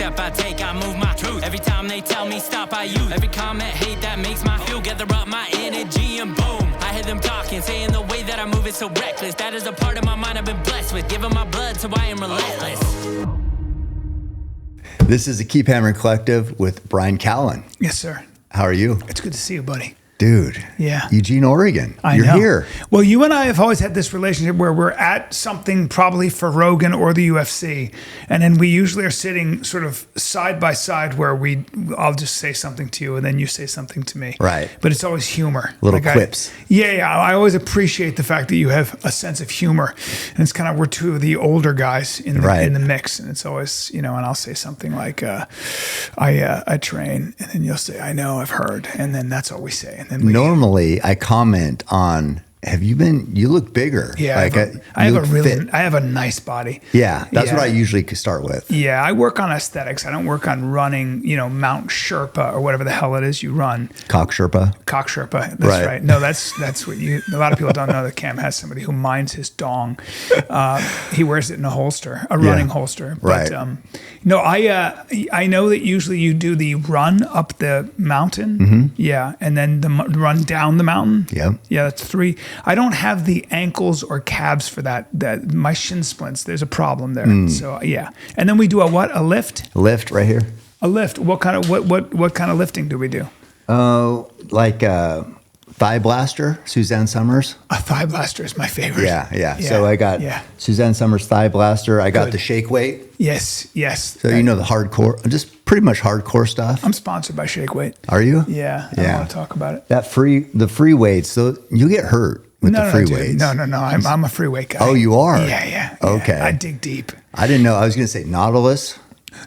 step I take, I move my truth. Every time they tell me stop, I use every comment, hate that makes my feel. Gather up my energy and boom, I hear them talking, saying the way that I move is so reckless. That is a part of my mind I've been blessed with, giving my blood, so I am relentless. This is the Keep Hammering Collective with Bryan Callen. Yes, sir. How are you? It's good to see you, buddy. Dude. Yeah. Eugene, Oregon. You're here. Well, you and I have always had this relationship where we're at something probably for Rogan or the UFC. And then we usually are sitting sort of side by side where I'll just say something to you and then you say something to me. Right. But it's always humor. Little quips. I always appreciate the fact that you have a sense of humor. And it's kind of, we're two of the older guys in the mix. And it's always, and I'll say something like, I train. And then you'll say, I know, I've heard. And then that's all we say. And then normally I comment on, you look bigger. Yeah. Like I have a nice body. Yeah. That's what I usually start with. Yeah. I work on aesthetics. I don't work on running, Mount Sherpa or whatever the hell it is you run. Cock Sherpa. That's right. No, that's what a lot of people don't know that Cam has somebody who minds his dong. He wears it in a holster, a running holster. But, no, I know that usually you do the run up the mountain. Mm-hmm. Yeah. And then the run down the mountain. Yeah. Yeah. That's 3. I don't have the ankles or calves for that. My shin splints. There's a problem there. So yeah. And then we do a lift? A lift right here. A lift. What kind of lifting do we do? Thigh blaster, Suzanne Summers. A thigh blaster is my favorite. Yeah. So I got Suzanne Summers thigh blaster. I got the shake weight. Yes. So the hardcore, just pretty much hardcore stuff. I'm sponsored by Shake Weight. Are you? Yeah. I don't want to talk about it. The free weights. So you get hurt with the free weights. No. I'm a free weight guy. Oh, you are? Yeah. Okay. I dig deep. I didn't know. I was going to say Nautilus.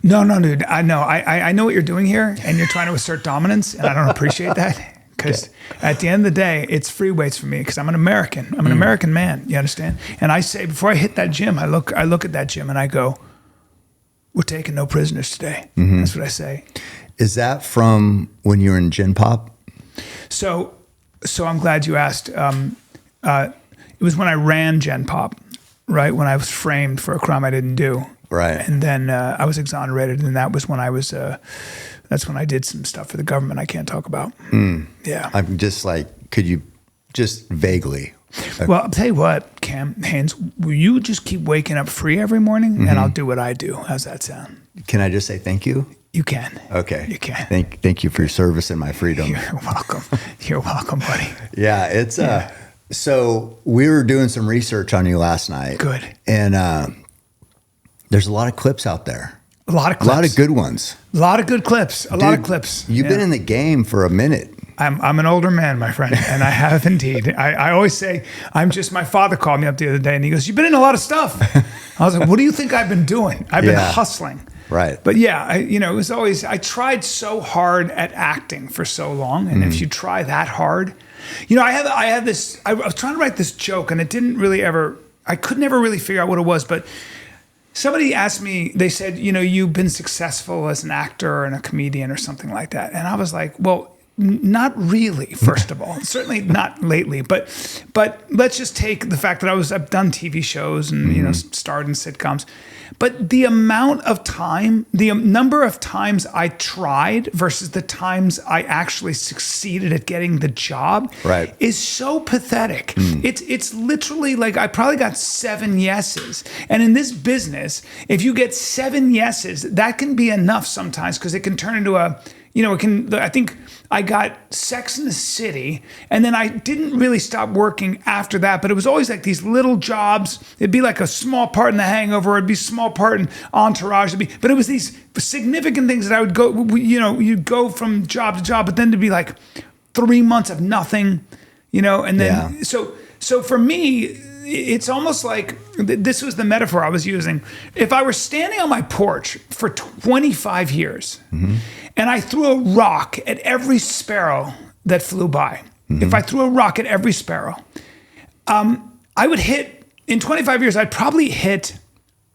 No, dude. I know. I know what you're doing here, and you're trying to assert dominance, and I don't appreciate that. Because at the end of the day, it's free weights for me because I'm an American. I'm an American man. You understand? And I say, before I hit that gym, I look at that gym and I go, we're taking no prisoners today. Mm-hmm. That's what I say. Is that from when you were in Gen Pop? So I'm glad you asked. It was when I ran Gen Pop, right? When I was framed for a crime I didn't do. Right. And then I was exonerated, and that was when I was... that's when I did some stuff for the government I can't talk about. Yeah. I'm just could you just vaguely? Well, I'll tell you what, Cam Haynes, will you just keep waking up free every morning and I'll do what I do? How's that sound? Can I just say thank you? You can. Okay. You can. Thank you for your service and my freedom. You're welcome. You're welcome, buddy. Yeah, it's so we were doing some research on you last night. Good. And there's a lot of clips out there. A lot of clips. A lot of good ones. A lot of good clips. A lot of clips. You've been in the game for a minute. I'm an older man, my friend, and I have indeed. I always say, my father called me up the other day and he goes, you've been in a lot of stuff. I was like, what do you think I've been doing? I've been hustling. Right. But yeah, it was always, I tried so hard at acting for so long. And if you try that hard, I was trying to write this joke and it didn't really I could never really figure out what it was, but somebody asked me, they said, you've been successful as an actor and a comedian or something like that. And I was like, well, not really, first of all. Certainly not lately. But let's just take the fact that I've done TV shows and, starred in sitcoms. But the amount of time, the number of times I tried versus the times I actually succeeded at getting the job is so pathetic. It's literally like I probably got 7 yeses. And in this business, if you get 7 yeses, that can be enough sometimes because it can turn into I think I got Sex and the City, and then I didn't really stop working after that, but it was always like these little jobs. It'd be like a small part in The Hangover, it'd be a small part in Entourage, but it was these significant things that I would go, you'd go from job to job, but then to be like 3 months of nothing, and then, so for me, it's almost like this was the metaphor I was using. If I were standing on my porch for 25 years and I threw a rock at every sparrow that flew by, if I threw a rock at every sparrow, I would hit, in 25 years, I'd probably hit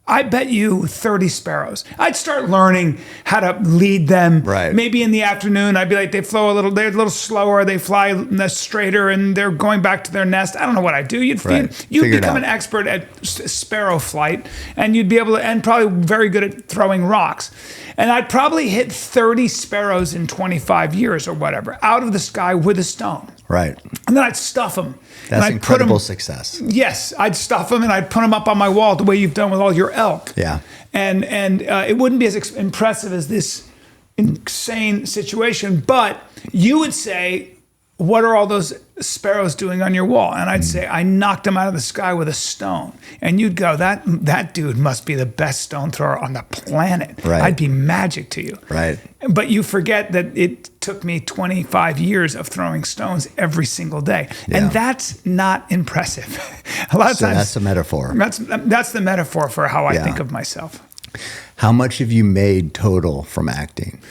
I bet you 30 sparrows. I'd start learning how to lead them. Right. Maybe in the afternoon, I'd be like, they're a little slower, they fly straighter, and they're going back to their nest. I don't know what I'd do. You'd become an expert at sparrow flight, and you'd be able to, and probably very good at throwing rocks. And I'd probably hit 30 sparrows in 25 years or whatever, out of the sky with a stone. Right. And then I'd stuff them. That's incredible success. Yes, I'd stuff them and I'd put them up on my wall the way you've done with all your elk. Yeah. And it wouldn't be as impressive as this insane situation, but you would say, what are all those sparrows doing on your wall? And I'd say, I knocked them out of the sky with a stone. And you'd go, that dude must be the best stone thrower on the planet. Right. I'd be magic to you. Right. But you forget that it took me 25 years of throwing stones every single day. Yeah. And that's not impressive. A lot of times. That's a metaphor. That's the metaphor for how I think of myself. How much have you made total from acting?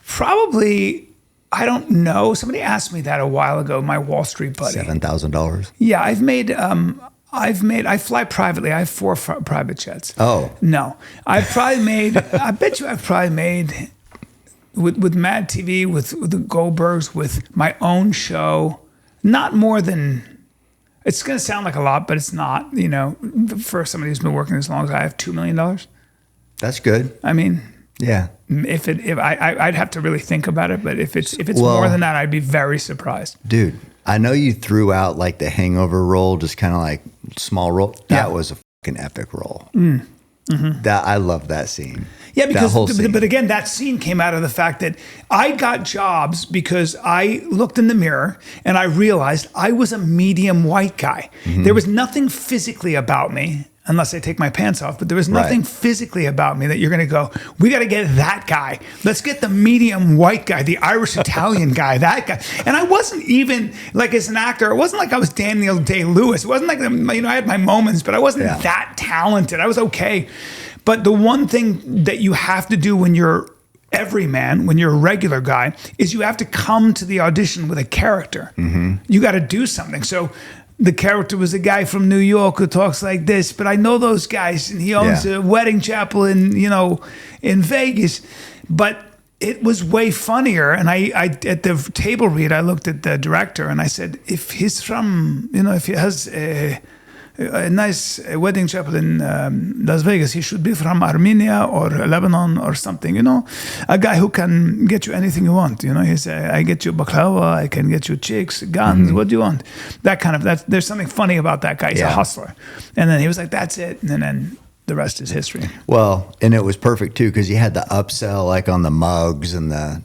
Probably, I don't know. Somebody asked me that a while ago, my Wall Street buddy. $7,000? Yeah, I fly privately. I have 4 private jets. Oh. No. I bet you I've probably made, with MADtv, with the Goldbergs, with my own show, not more than, it's going to sound like a lot, but it's not, for somebody who's been working as long as I have, $2 million. That's good. I mean, yeah. I'd have to really think about it, but if it's more than that, I'd be very surprised. Dude, I know you threw out like the Hangover role, just kind of like small role. That was a fucking epic role. Mm-hmm. That I love that scene. Yeah, but again, that scene came out of the fact that I got jobs because I looked in the mirror and I realized I was a medium white guy. Mm-hmm. There was nothing physically about me, unless I take my pants off, but there was nothing physically about me that you're going to go, we got to get that guy. Let's get the medium white guy, the Irish Italian guy, that guy. And I wasn't even, like, as an actor, it wasn't like I was Daniel Day-Lewis. It wasn't like, I had my moments, but I wasn't that talented. I was okay. But the one thing that you have to do when you're everyman, when you're a regular guy, is you have to come to the audition with a character. Mm-hmm. You got to do something. So the character was a guy from New York who talks like this, but I know those guys, and he owns a wedding chapel in Vegas. But it was way funnier. And I at the table read, I looked at the director and I said, if he's from, if he has a nice wedding chapel in Las Vegas, he should be from Armenia or Lebanon or something, a guy who can get you anything you want. He said, I get you baklava, I can get you chicks, guns, what do you want? There's something funny about that guy. He's a hustler. And then he was like, that's it. And then the rest is history. Well, and it was perfect too, because you had the upsell like on the mugs and the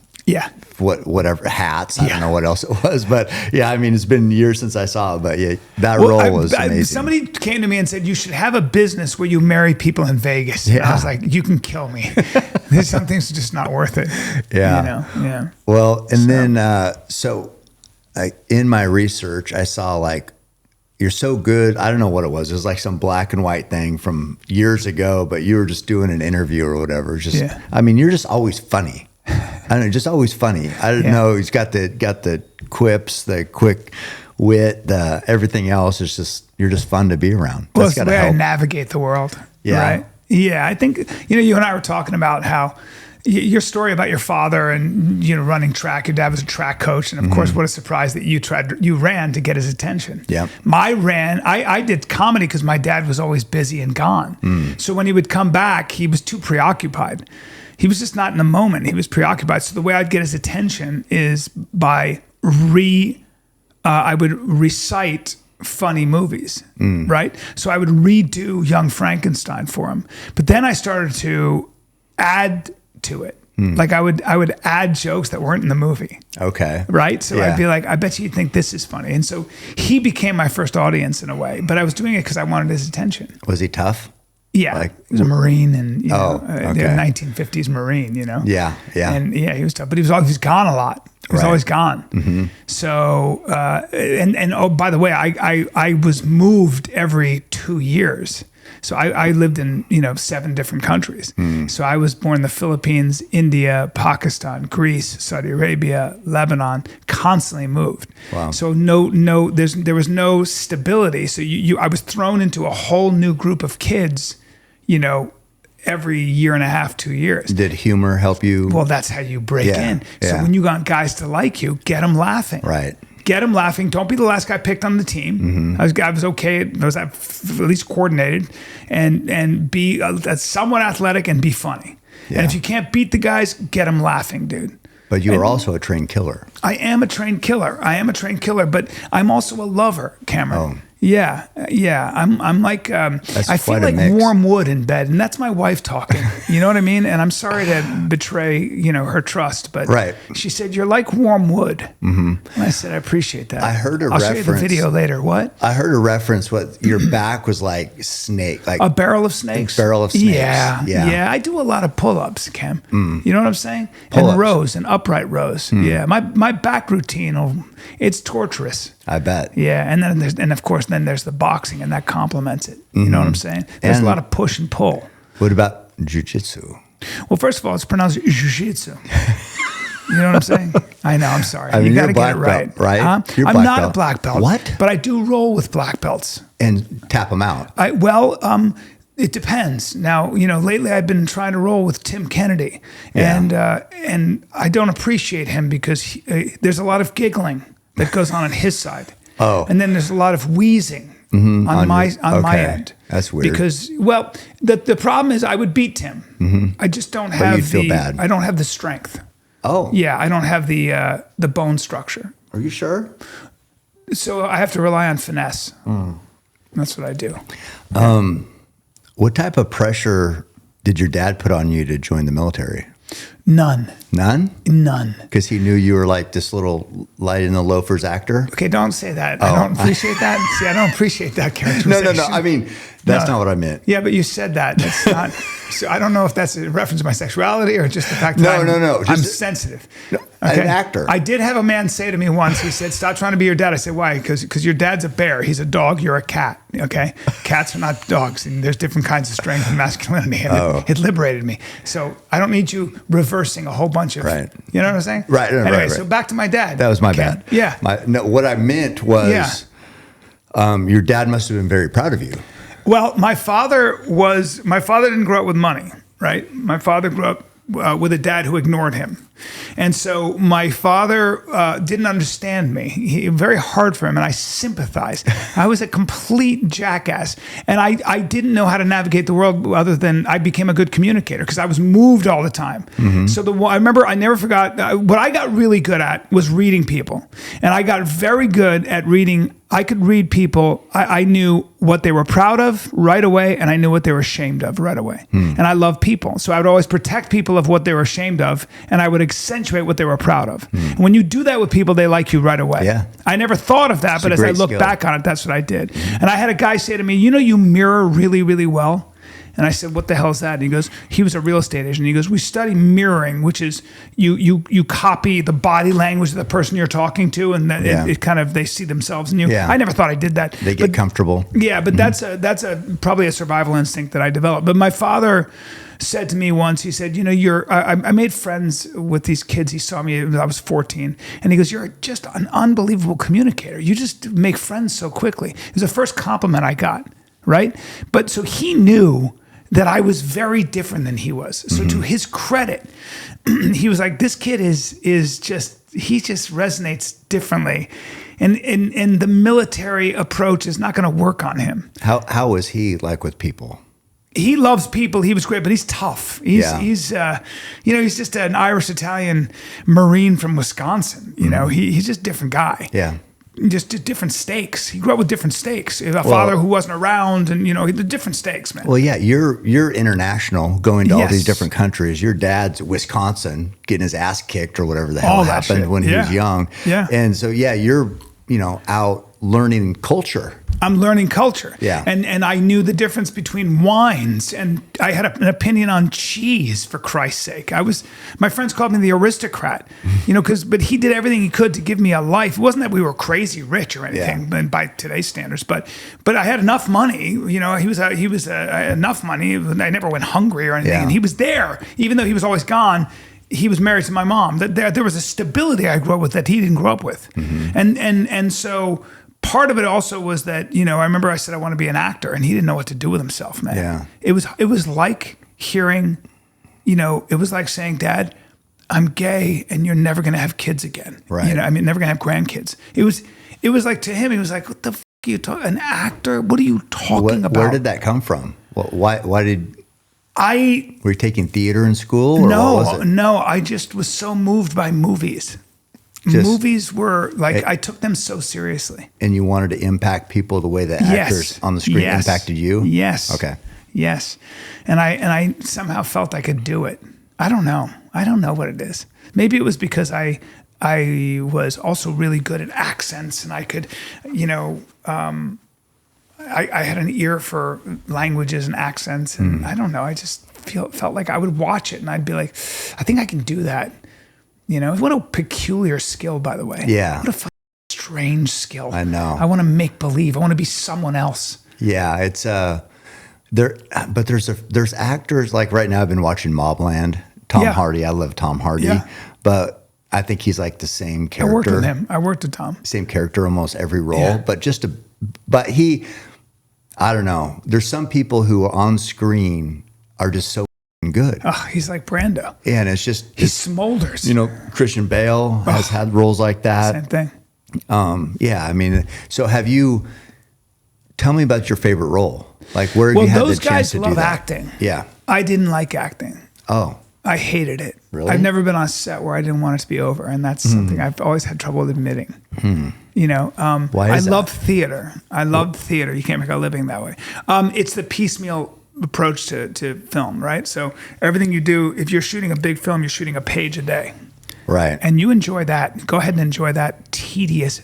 whatever hats. I don't know what else it was, but it's been years since I saw it. But that role was amazing. Somebody came to me and said, you should have a business where you marry people in Vegas. And I was like, you can kill me. There's some things just not worth it. Yeah. Well, and then in my research, I saw like, you're so good. I don't know what it was. It was like some black and white thing from years ago, but you were just doing an interview or whatever. You're just always funny. I don't know, just always funny. I don't know. He's got the quips, the quick wit, the everything else. It's just, you're just fun to be around. Well, it's the way I navigate the world. Yeah. Right? Yeah. I think, you and I were talking about how your story about your father and, running track, your dad was a track coach. And of course, what a surprise that you ran to get his attention. Yeah. I did comedy because my dad was always busy and gone. So when he would come back, he was too preoccupied. He was just not in the moment. He was preoccupied. So the way I'd get his attention is by I would recite funny movies, right? So I would redo Young Frankenstein for him. But then I started to add to it. Like I would add jokes that weren't in the movie. Okay. Right? So I'd be like, I bet you think this is funny. And so he became my first audience in a way. But I was doing it because I wanted his attention. Was he tough? Yeah, he was a Marine, and the 1950s Marine, Yeah. And he was tough, but he was gone a lot. He was always gone. Mm-hmm. So, by the way, I was moved every 2 years. So I lived in 7 different countries. So I was born in the Philippines, India, Pakistan, Greece, Saudi Arabia, Lebanon. Constantly moved. Wow. So there was no stability. So I was thrown into a whole new group of kids. every year and a half, 2 years. Did humor help you? Well, that's how you break in. So Yeah. when you want guys to like you, get them laughing. Right. Get them laughing. Don't be the last guy picked on the team. I was okay. I was at least coordinated, and be somewhat athletic and be funny. Yeah. And if you can't beat the guys, get them laughing, dude. But you are also a trained killer. I am a trained killer. But I'm also a lover, Cameron. Yeah. I'm like, I feel quite a like mix. warm wood in bed, and that's my wife talking. You know what I mean? And I'm sorry to betray, her trust, but Right. she said, you're like warm wood. And I said, I appreciate that. I heard a I'll show you the reference. video later. What? I heard a reference. What your back was like snake, like A barrel of snakes? barrel of snakes. Yeah. I do a lot of pull-ups, Cam. You know what I'm saying? Pull-ups. And rows and upright rows. Yeah. My back routine, it's torturous. I bet. Yeah, and then of course there's the boxing, and that complements it. You know what I'm saying? There's And- a lot of push and pull. What about jujitsu? Well, first of all, it's pronounced jiu-jitsu. You know what I'm saying? I know. I'm sorry. I mean, you you're got to a get black it right. belt, right? Huh? You're a I'm black not belt. a black belt. What? But I do roll with black belts. And tap them out. It depends. Now, lately I've been trying to roll with Tim Kennedy, and I don't appreciate him because there's a lot of giggling that goes on his side. Oh. And then there's a lot of wheezing on my okay. end. That's weird. Because the problem is I would beat Tim. I just don't have you'd feel bad. I don't have the strength. Oh. Yeah, I don't have the bone structure. Are you sure? So I have to rely on finesse. That's what I do. What type of pressure did your dad put on you to join the military? None. None? None. Because he knew you were like this little light in the loafers actor? Okay, don't say that. I don't appreciate that. See, I don't appreciate that No, characterization. no. I mean, that's not what I meant. Yeah, but you said that. That's not. So I don't know if that's a reference to my sexuality or just the fact that No. I'm sensitive. An actor. I did have a man say to me once, he said, stop trying to be your dad. I said, why? Because your dad's a bear. He's a dog. You're a cat. Okay? Cats are not dogs. And there's different kinds of strength and masculinity. And it liberated me. So I don't need you reversing a whole bunch of, Right. You know what I'm saying? Right. Anyway, so back to my dad. That was my Okay? bad. Yeah. What I meant was your dad must have been very proud of you. Well, my father didn't grow up with money, right? My father grew up with a dad who ignored him. And so my father didn't understand me. Very hard for him, and I sympathized. I was a complete jackass, and I didn't know how to navigate the world other than I became a good communicator because I was moved all the time. So I remember, I never forgot, what I got really good at was reading people. And I got very good at reading. I could read people. I knew what they were proud of right away, and I knew what they were ashamed of right away. And I love people. So I would always protect people of what they were ashamed of, and I would accentuate what they were proud of. And when you do that with people, they like you right away. Yeah. I never thought of that, but as I look back on it, that's what I did. And I had a guy say to me, you mirror really, really well. And I said, what the hell is that? And he goes, he was a real estate agent. He goes, we study mirroring, which is you copy the body language of the person you're talking to, and then it kind of, they see themselves in you. Yeah. I never thought I did that. They get comfortable. Yeah, but that's probably a survival instinct that I developed. But my father said to me once, he said, I made friends with these kids. He saw me when I was 14. And he goes, you're just an unbelievable communicator. You just make friends so quickly. It was the first compliment I got, right? But so he knew that I was very different than he was. So to his credit, he was like, this kid is just, he just resonates differently. And the military approach is not going to work on him. How was he like with people? He loves people. He was great, but he's tough. He's just an Irish Italian Marine from Wisconsin. He's just a different guy. Yeah. Just different stakes. He grew up with different stakes. A father who wasn't around, and the different stakes, man. Well, yeah, you're international, going to all these Yes. different countries. Your dad's Wisconsin, getting his ass kicked or whatever the hell All that happened shit. when he was Yeah. young. Yeah. And so you're out learning culture. I'm learning culture. Yeah. And I knew the difference between wines, and I had an opinion on cheese, for Christ's sake. My friends called me the aristocrat, but he did everything he could to give me a life. It wasn't that we were crazy rich or anything by today's standards, but I had enough money. He was enough money. I never went hungry or anything. Yeah. And he was there, even though he was always gone. He was married to my mom. There was a stability I grew up with that he didn't grow up with. And so part of it also was that, you know, I remember I said I want to be an actor, and he didn't know what to do with himself, man. Yeah. It was like hearing, you know, it was like saying, Dad, I'm gay and you're never going to have kids again. Right. You know, I mean, never going to have grandkids. It was like, to him, he was like, what the f*** are you talking, an actor? What are you talking about? Where did that come from? Why were you taking theater in school? Or no, what was it? no. I just was so moved by movies. Movies were like, I took them so seriously. And you wanted to impact people the way the actors on the screen impacted you? Yes. Okay. Yes. And I somehow felt I could do it. I don't know what it is. Maybe it was because I was also really good at accents, and I could, you know, I had an ear for languages and accents, and I don't know. I just felt like I would watch it and I'd be like, I think I can do that. You know, what a peculiar skill, by the way. Yeah. What a strange skill. I know. I want to make believe. I want to be someone else. Yeah, it's there, but there's actors like right now. I've been watching Mobland. Tom Hardy. I love Tom Hardy, but I think he's like the same character. I worked with him. I worked with Tom. Same character, almost every role, but he. I don't know. There's some people who are on screen are just so good. Oh, he's like Brando. Yeah, and it's just he smolders. You know, Christian Bale has had roles like that. Same thing. Yeah, I mean, so tell me about your favorite role. Like, where have you had the chance to do that? Those guys love acting. Yeah. I didn't like acting. Oh. I hated it. Really? I've never been on a set where I didn't want it to be over, and that's something I've always had trouble admitting. You know, why is that? love theater. I loved theater. You can't make a living that way. It's the piecemeal approach to film, right? So everything you do, if you're shooting a big film, you're shooting a page a day. Right. And you enjoy that. Go ahead and enjoy that tedious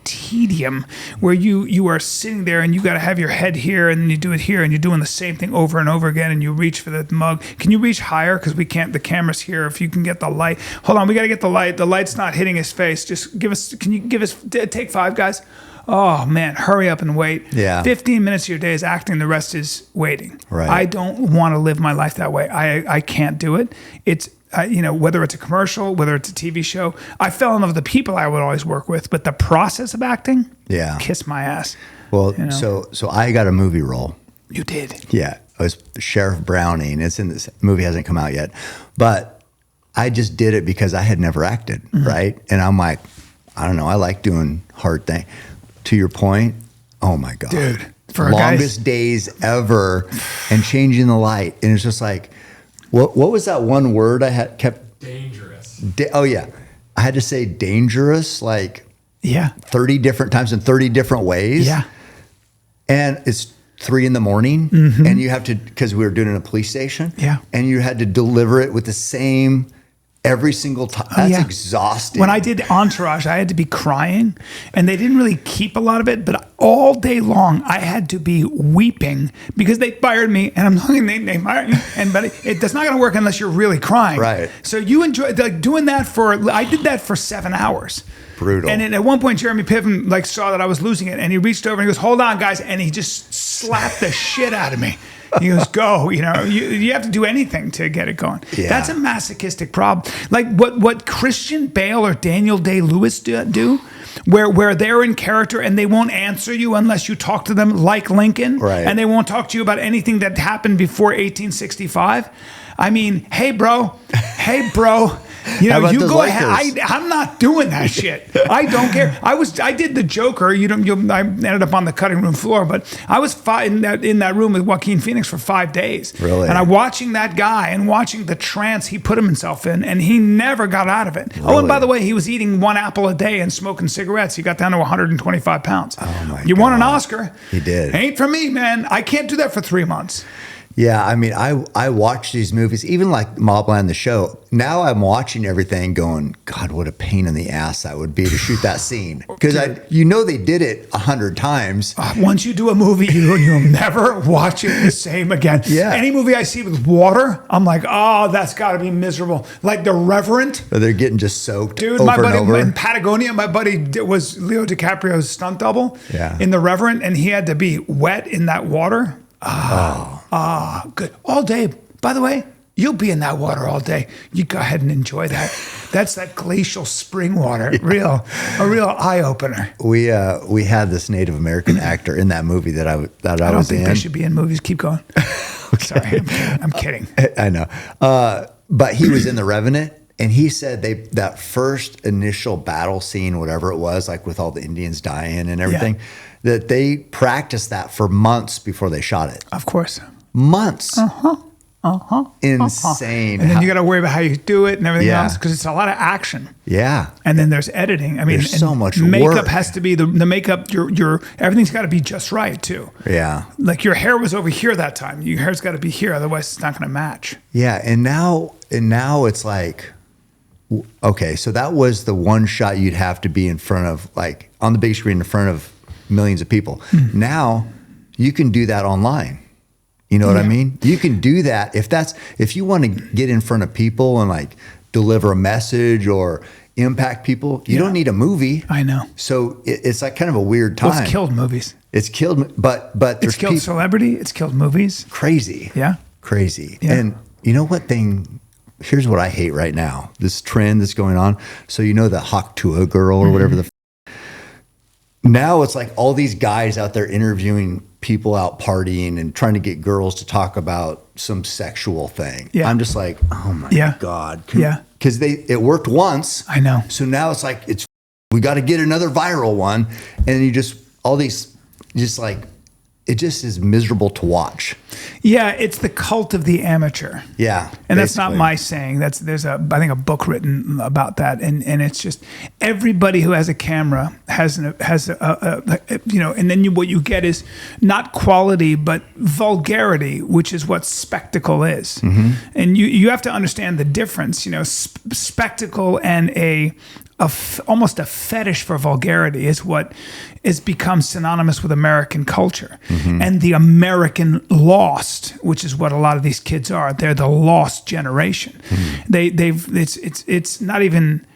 tedium where you are sitting there and you got to have your head here and then you do it here and you're doing the same thing over and over again and you reach for the mug. Can you reach higher? Because we can't, the camera's here. If you can get the light. Hold on, we got to get the light. The light's not hitting his face. Just can you give us, take 5, guys? Oh man, hurry up and wait. Yeah. 15 minutes of your day is acting. The rest is waiting. Right. I don't want to live my life that way. I can't do it. It's, you know, whether it's a commercial, whether it's a TV show, I fell in love with the people I would always work with, but the process of acting, kiss my ass. Well, you know? so I got a movie role. You did. Yeah, I was Sheriff Browning. It's in this movie, hasn't come out yet, but I just did it because I had never acted, right? And I'm like, I don't know, I like doing hard things. To your point, oh my God, dude, for longest days ever, and changing the light, and it's just like. What was that one word I had kept? Dangerous. Oh yeah, I had to say dangerous like 30 different times in 30 different ways. Yeah, and it's 3 a.m, and you have to, because we were doing it in a police station. Yeah, and you had to deliver it with the same every single time. That's exhausting. When I did Entourage, I had to be crying, and they didn't really keep a lot of it, but all day long I had to be weeping because they fired me, and I'm looking, they fired me, but that's not going to work unless you're really crying. Right. So you enjoy like doing that I did that for 7 hours. Brutal. And then at one point, Jeremy Piven like saw that I was losing it, and he reached over and he goes, "Hold on, guys," and he just slapped the shit out of me. He goes, "Go!" You know, you have to do anything to get it going. Yeah. That's a masochistic problem. Like what Christian Bale or Daniel Day-Lewis do, where they're in character and they won't answer you unless you talk to them like Lincoln, right? And they won't talk to you about anything that happened before 1865. I mean, hey bro. You know, you go ahead. I'm not doing that shit. I don't care. I did the Joker. I ended up on the cutting room floor, but I was in that room with Joaquin Phoenix for 5 days. Really? And I'm watching that guy and watching the trance he put himself in, and he never got out of it. Really? Oh, and by the way, he was eating 1 apple a day and smoking cigarettes. He got down to 125 pounds. Oh my You won an Oscar. He did. Ain't for me, man. I can't do that for 3 months. Yeah, I mean, I watch these movies, even like Mobland the show. Now I'm watching everything going, God, what a pain in the ass that would be to shoot that scene. Because they did it 100 times. Once you do a movie, you'll never watch it the same again. Yeah. Any movie I see with water, I'm like, oh, that's got to be miserable. Like The Reverend. They're getting just soaked. Dude, over my buddy and over. in Patagonia, my buddy was Leo DiCaprio's stunt double in The Reverend, and he had to be wet in that water. Good. All day. By the way, You'll be in that water all day. You go ahead and enjoy that. That's that glacial spring water. A real eye opener. We had this Native American actor in that movie that I was in. I don't think they should be in movies. Keep going. Sorry, I'm kidding. I know. But he was in The Revenant, and he said that first initial battle scene, whatever it was, like with all the Indians dying and everything, that they practiced that for months before they shot it. Of course. Months. Insane. And then you got to worry about how you do it and everything else, because it's a lot of action. Yeah. And then there's editing. I mean, there's so much makeup work. has to be the makeup. Your everything's got to be just right too. Yeah. Like your hair was over here that time. Your hair's got to be here, otherwise it's not going to match. Yeah. And now it's like, okay, so that was the one shot you'd have to be in front of, like on the big screen in front of millions of people. Now you can do that online. You know what I mean? You can do that if you want to get in front of people and like deliver a message or impact people. You don't need a movie. I know. So it's like kind of a weird time. Well, it's killed movies. It's killed, but it's killed celebrity. It's killed movies. Crazy. Yeah. Crazy. Yeah. And you know what thing? Here's what I hate right now. This trend that's going on. So you know the Haktua girl or whatever the. Now it's like all these guys out there interviewing people out partying and trying to get girls to talk about some sexual thing. Yeah. I'm just like, oh my God. Because it worked once. I know. So now it's like, we got to get another viral one. And you just, all these, just like, it just is miserable to watch. Yeah, it's the cult of the amateur. Yeah. And that's not my saying. There's I think a book written about that. And it's just everybody who has a camera has and then what you get is not quality, but vulgarity, which is what spectacle is. And you have to understand the difference, spectacle and almost a fetish for vulgarity is what has become synonymous with American culture. And the American lost, which is what a lot of these kids are. They're the lost generation. It's not even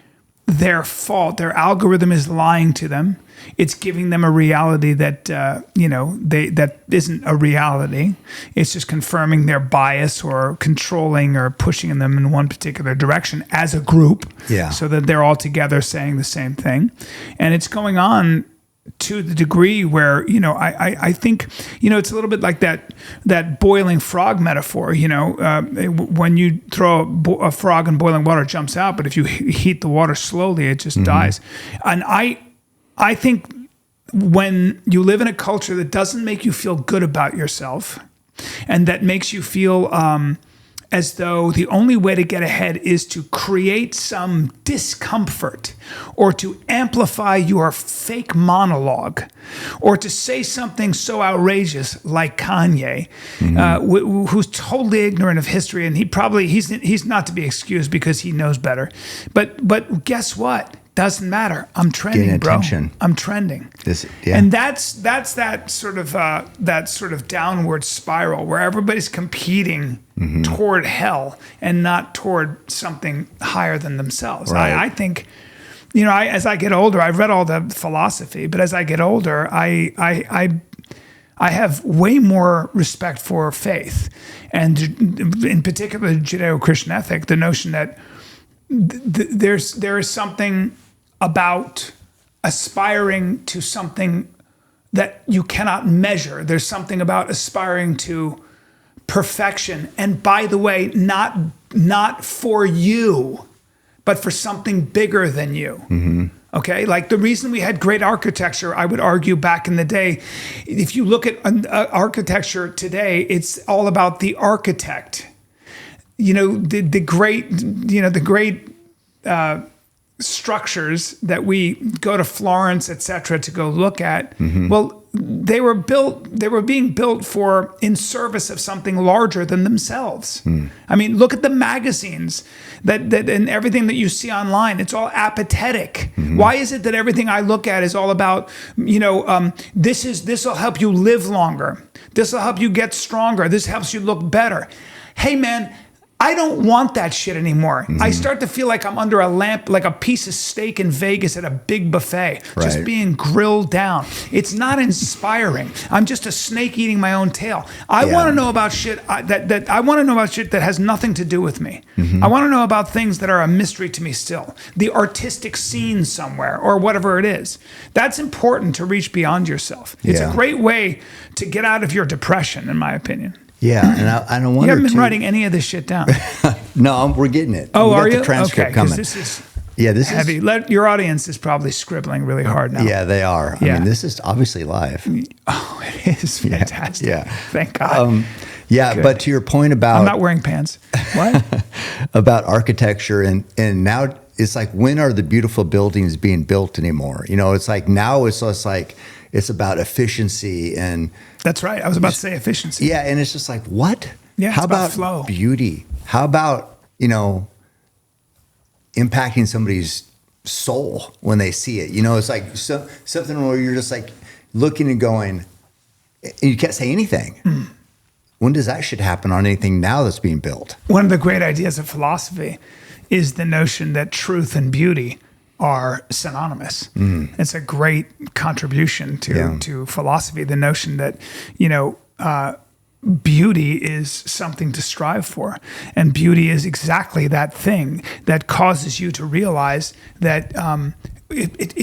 their fault. Their algorithm is lying to them. It's giving them a reality that that isn't a reality. It's just confirming their bias or controlling or pushing them in one particular direction as a group. Yeah. So that they're all together saying the same thing, and it's going on to the degree where I think it's a little bit like that boiling frog metaphor. When you throw a frog in boiling water, it jumps out, but if you heat the water slowly, it just dies. And I think when you live in a culture that doesn't make you feel good about yourself, and that makes you feel as though the only way to get ahead is to create some discomfort or to amplify your fake monologue or to say something so outrageous like Kanye, who's totally ignorant of history, and he's not to be excused because he knows better. But guess what? Doesn't matter. I'm trending, bro. I'm trending. And that's that sort of downward spiral where everybody's competing toward hell and not toward something higher than themselves. Right. I think, as I get older, I've read all the philosophy, but as I get older, I have way more respect for faith, and in particular, Judeo-Christian ethic. The notion that there is something about aspiring to something that you cannot measure. There's something about aspiring to perfection. And by the way, not for you, but for something bigger than you. Okay? Like the reason we had great architecture, I would argue back in the day, if you look at architecture today, it's all about the architect. The great structures that we go to Florence, etc., to go look at. Well, they were being built in service of something larger than themselves. I mean, look at the magazines that and everything that you see online. It's all apathetic. Why is it that everything I look at is all about, this will help you live longer. This will help you get stronger. This helps you look better. Hey, man, I don't want that shit anymore. I start to feel like I'm under a lamp, like a piece of steak in Vegas at a big buffet, just being grilled down. It's not inspiring. I'm just a snake eating my own tail. I want to know about shit that has nothing to do with me. I want to know about things that are a mystery to me still. The artistic scene somewhere or whatever it is. That's important to reach beyond yourself. It's a great way to get out of your depression, in my opinion. Yeah, and I don't wonder. You haven't been writing any of this shit down. No, we're getting it. Oh, we are got you? The transcript Okay, coming. this is this heavy. Your audience is probably scribbling really hard now. Yeah, they are. I mean, this is obviously live. Oh, it is fantastic. Yeah. Thank God. Good. But to your point about I'm not wearing pants. What? about architecture and now it's like, when are the beautiful buildings being built anymore? You know, it's like now it's just like it's about efficiency and. That's right. I was about to say efficiency. Yeah, and it's just like, what? Yeah, how about flow? Beauty? How about, impacting somebody's soul when they see it? You know, it's like something where you're just like looking and going, and you can't say anything. When does that shit happen on anything now that's being built? One of the great ideas of philosophy is the notion that truth and beauty are synonymous. It's a great contribution to philosophy. The notion that, beauty is something to strive for. And beauty is exactly that thing that causes you to realize that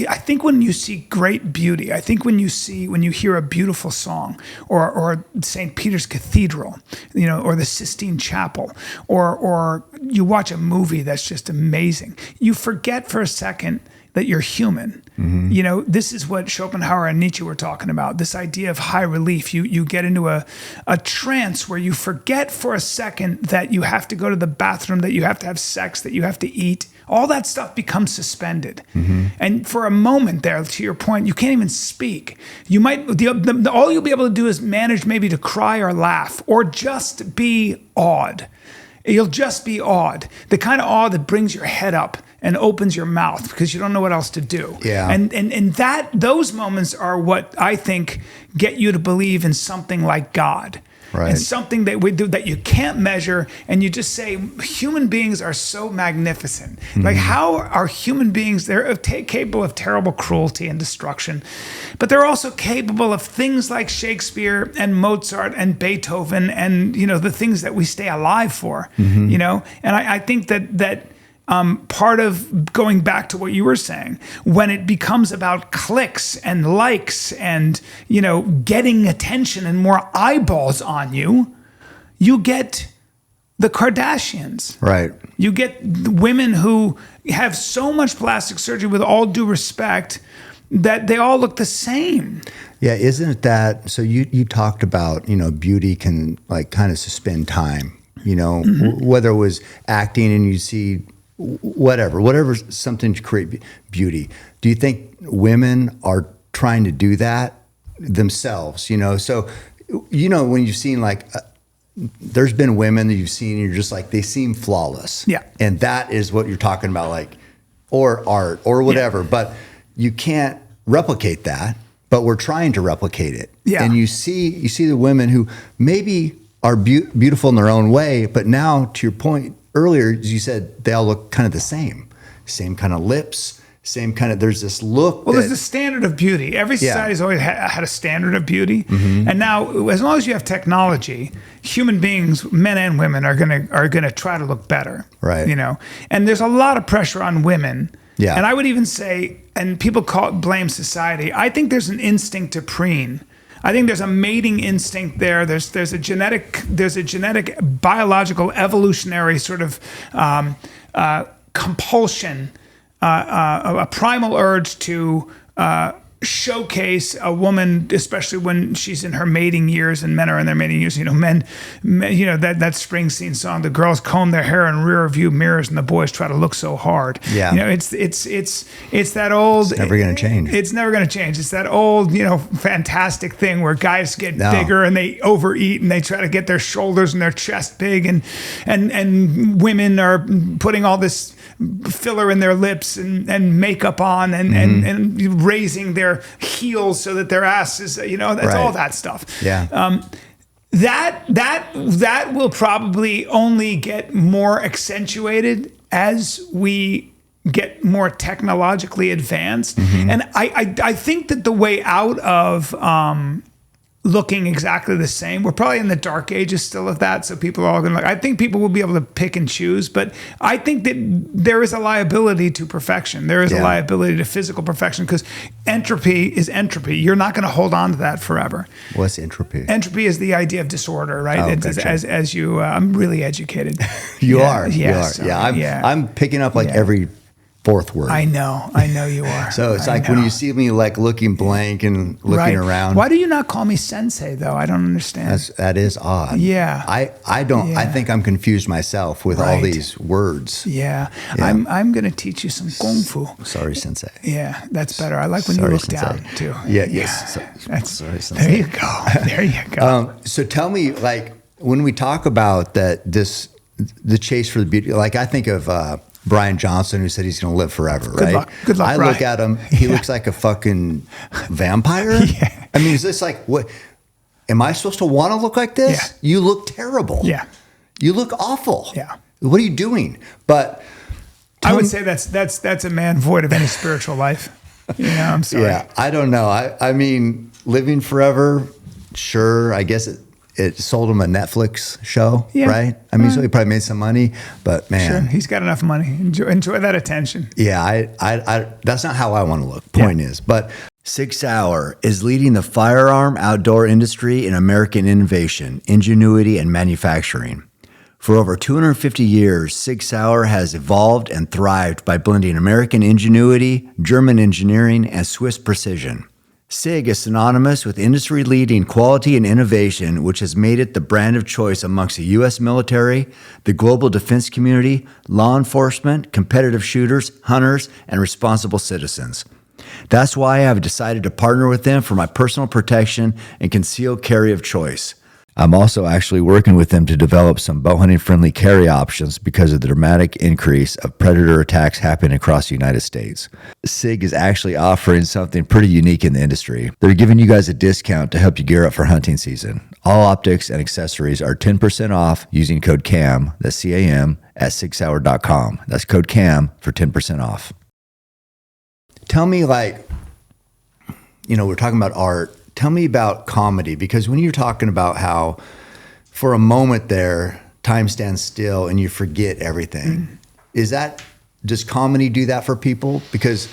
I think when you see great beauty, I think when you hear a beautiful song or St. Peter's Cathedral, or the Sistine Chapel, or you watch a movie that's just amazing, you forget for a second that you're human. This is what Schopenhauer and Nietzsche were talking about, this idea of high relief. You get into a trance where you forget for a second that you have to go to the bathroom, that you have to have sex, that you have to eat. All that stuff becomes suspended. And for a moment there, to your point, you can't even speak. You might, all you'll be able to do is manage maybe to cry or laugh or just be awed. You'll just be awed. The kind of awe that brings your head up and opens your mouth because you don't know what else to do. Yeah. And those moments are what I think get you to believe in something like God. Right. And something that we do that you can't measure, and you just say, human beings are so magnificent. Like, how are human beings, they're capable of terrible cruelty and destruction, but they're also capable of things like Shakespeare and Mozart and Beethoven and, the things that we stay alive for, and I think that part of going back to what you were saying, when it becomes about clicks and likes and, getting attention and more eyeballs on you, you get the Kardashians. Right. You get women who have so much plastic surgery, with all due respect, that they all look the same. Yeah, isn't it that? So you talked about, beauty can like kind of suspend time, whether it was acting and you see whatever something to create beauty. Do you think women are trying to do that themselves? So, when you've seen there's been women that you've seen and you're just like, they seem flawless. Yeah. And that is what you're talking about, like, or art or whatever, but you can't replicate that, but we're trying to replicate it. Yeah. And you see the women who maybe are beautiful in their own way, but now, to your point earlier, as you said, they all look kind of the same kind of lips, same kind of, there's this look. Well, there's a standard of beauty. Every society's always had a standard of beauty. And now, as long as you have technology, human beings, men and women, are gonna try to look better. Right. And there's a lot of pressure on women. Yeah. And I would even say, and people blame society, I think there's an instinct to preen. I think there's a mating instinct there. There's a genetic, biological, evolutionary sort of compulsion, a primal urge to showcase a woman, especially when she's in her mating years and men are in their mating years. Men, that Springsteen song, the girls comb their hair in rear view mirrors and the boys try to look so hard. Yeah. It's that old. It's never going to change. It's never going to change. It's that old, fantastic thing where guys get bigger and they overeat and they try to get their shoulders and their chest big, and women are putting all this filler in their lips and makeup on and raising their heels so that their ass is, that's all that stuff. Yeah. That will probably only get more accentuated as we get more technologically advanced. And I think that the way out of looking exactly the same, we're probably in the dark ages still of that, so people are all gonna I think people will be able to pick and choose, but I think that there is a liability to perfection. There is a liability to physical perfection, because entropy is entropy. You're not going to hold on to that forever. What's entropy? Entropy is the idea of disorder, right? Oh, gotcha. As you I'm really educated. You are. So, I'm picking up every fourth word. I know you are. So it's like when you see me like looking blank and looking around. Why do you not call me sensei though? I don't understand. That is odd. Yeah. I don't. I think I'm confused myself with all these words. Yeah. I'm going to teach you some kung fu. Sorry, sensei. Yeah, that's better. I like when you look sensei. down too. Yes. Sorry, sensei. There you go. There you go. So tell me, like, when we talk about the chase for the beauty, like I think of Brian Johnson, who said he's going to live forever, right? Good luck, I Brian. look at him, he looks like a fucking vampire. Yeah. I mean, is this like, what? Am I supposed to want to look like this? Yeah. You look terrible. Yeah. You look awful. Yeah. What are you doing? But I would say that's a man void of any spiritual life. I'm sorry. Yeah, I don't know. I mean, living forever, sure. I guess it sold him a Netflix show, right? I mean, so he probably made some money, but man, sure, he's got enough money. Enjoy that attention. Yeah, I that's not how I want to look. Point is, but SIG Sauer is leading the firearm outdoor industry in American innovation, ingenuity, and manufacturing. For over 250 years, SIG Sauer has evolved and thrived by blending American ingenuity, German engineering, and Swiss precision. SIG is synonymous with industry-leading quality and innovation, which has made it the brand of choice amongst the U.S. military, the global defense community, law enforcement, competitive shooters, hunters, and responsible citizens. That's why I have decided to partner with them for my personal protection and concealed carry of choice. I'm also actually working with them to develop some bow hunting friendly carry options because of the dramatic increase of predator attacks happening across the United States. SIG is actually offering something pretty unique in the industry. They're giving you guys a discount to help you gear up for hunting season. All optics and accessories are 10% off using code CAM, that's C-A-M, at sigsauer.com. That's code CAM for 10% off. Tell me, like, we're talking about art. Tell me about comedy, because when you're talking about how for a moment there, time stands still and you forget everything, does comedy do that for people? Because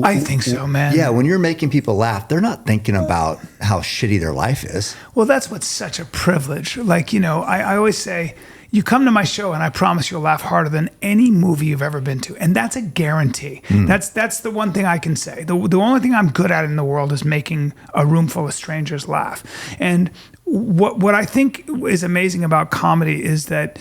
I think so, man. Yeah, when you're making people laugh, they're not thinking about how shitty their life is. Well, that's what's such a privilege. Like, I always say, you come to my show and I promise you'll laugh harder than any movie you've ever been to. And that's a guarantee. That's the one thing I can say. The only thing I'm good at in the world is making a room full of strangers laugh. And what I think is amazing about comedy is that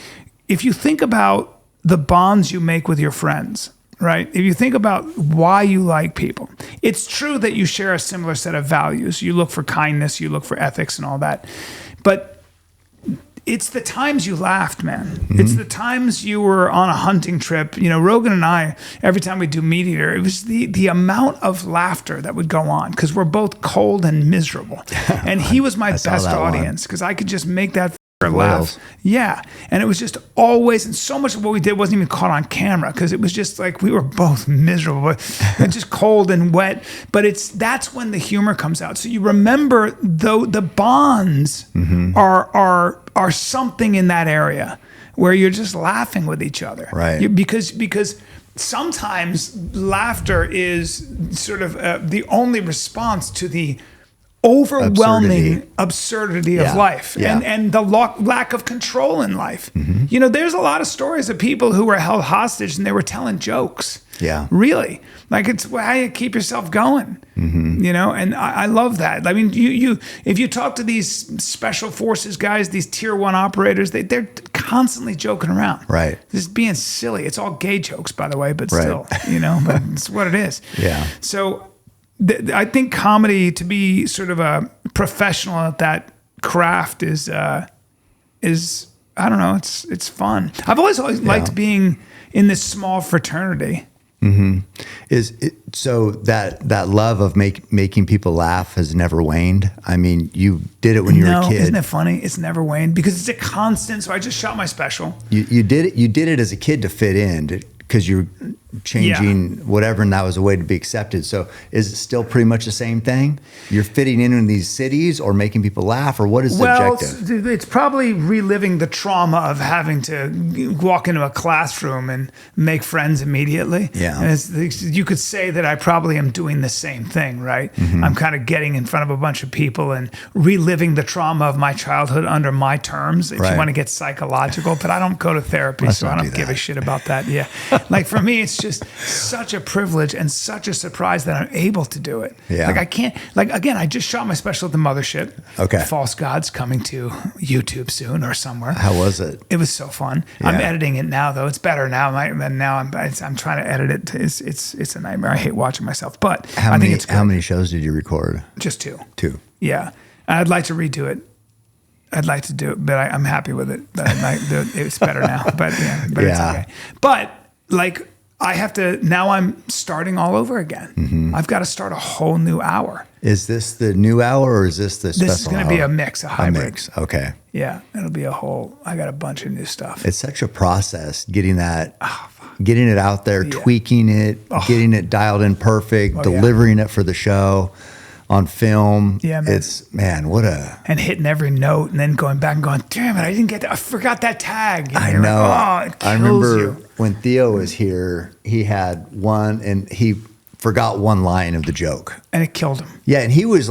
if you think about the bonds you make with your friends, right? If you think about why you like people, it's true that you share a similar set of values. You look for kindness, you look for ethics and all that. But it's the times you laughed, man. It's the times you were on a hunting trip. Rogan and I, every time we do MADtv, it was the amount of laughter that would go on, because we're both cold and miserable. And he was my best audience, because I could just make that laugh. Yeah. And it was just always, and so much of what we did wasn't even caught on camera, because it was just like we were both miserable, and just cold and wet. But that's when the humor comes out. So you remember, though, the bonds are something in that area where you're just laughing with each other. Right. Because sometimes laughter is sort of the only response to the overwhelming absurdity of life and the lack of control in life. There's a lot of stories of people who were held hostage and they were telling jokes. Yeah. Really. Like, it's how you keep yourself going. And I love that. I mean, if you talk to these special forces guys, these tier 1 operators, they're constantly joking around. Right. Just being silly. It's all gay jokes, by the way, but still, but it's what it is. Yeah. So I think comedy, to be sort of a professional at that craft is I don't know, it's fun. I've always liked being in this small fraternity. Is it, so that love of making people laugh has never waned? I mean, you did it when you were a kid. Isn't it funny? It's never waned because it's a constant. So I just shot my special. You did it. You did it as a kid to fit in because you're changing whatever, and that was a way to be accepted. So is it still pretty much the same thing? You're fitting in these cities or making people laugh, or what is the objective? It's probably reliving the trauma of having to walk into a classroom and make friends immediately. Yeah. And you could say that I probably am doing the same thing, right? I'm kind of getting in front of a bunch of people and reliving the trauma of my childhood under my terms, if you want to get psychological. But I don't go to therapy, so I don't give a shit about that. Yeah. Like for me, it's just such a privilege and such a surprise that I'm able to do it. Yeah. Like I can't, like again, I just shot my special at the Mothership. Okay. False Gods coming to YouTube soon or somewhere. How was it? It was so fun. Yeah. I'm editing it now though. It's better now. Now I'm trying to edit it. It's a nightmare. I hate watching myself, but I think it's good. How many shows did you record? Just 2. 2. Yeah. I'd like to redo it. I'd like to do it, but I'm happy with it. But it's better now. But it's okay. But like I have to, now I'm starting all over again. I've got to start a whole new hour. Is this the new hour or is this the special hour? This is going to be a mix, a hybrid. A mix, okay. Yeah, it'll be a whole, I got a bunch of new stuff. It's such a process getting that, getting it out there, tweaking it, getting it dialed in perfect, delivering it for the show on film. Yeah, man. And hitting every note and then going back and going, damn it, I didn't get that. I forgot that tag. I know. Like, it kills I remember you. when Theo was here, he had one and he forgot one line of the joke. And it killed him. Yeah, and he was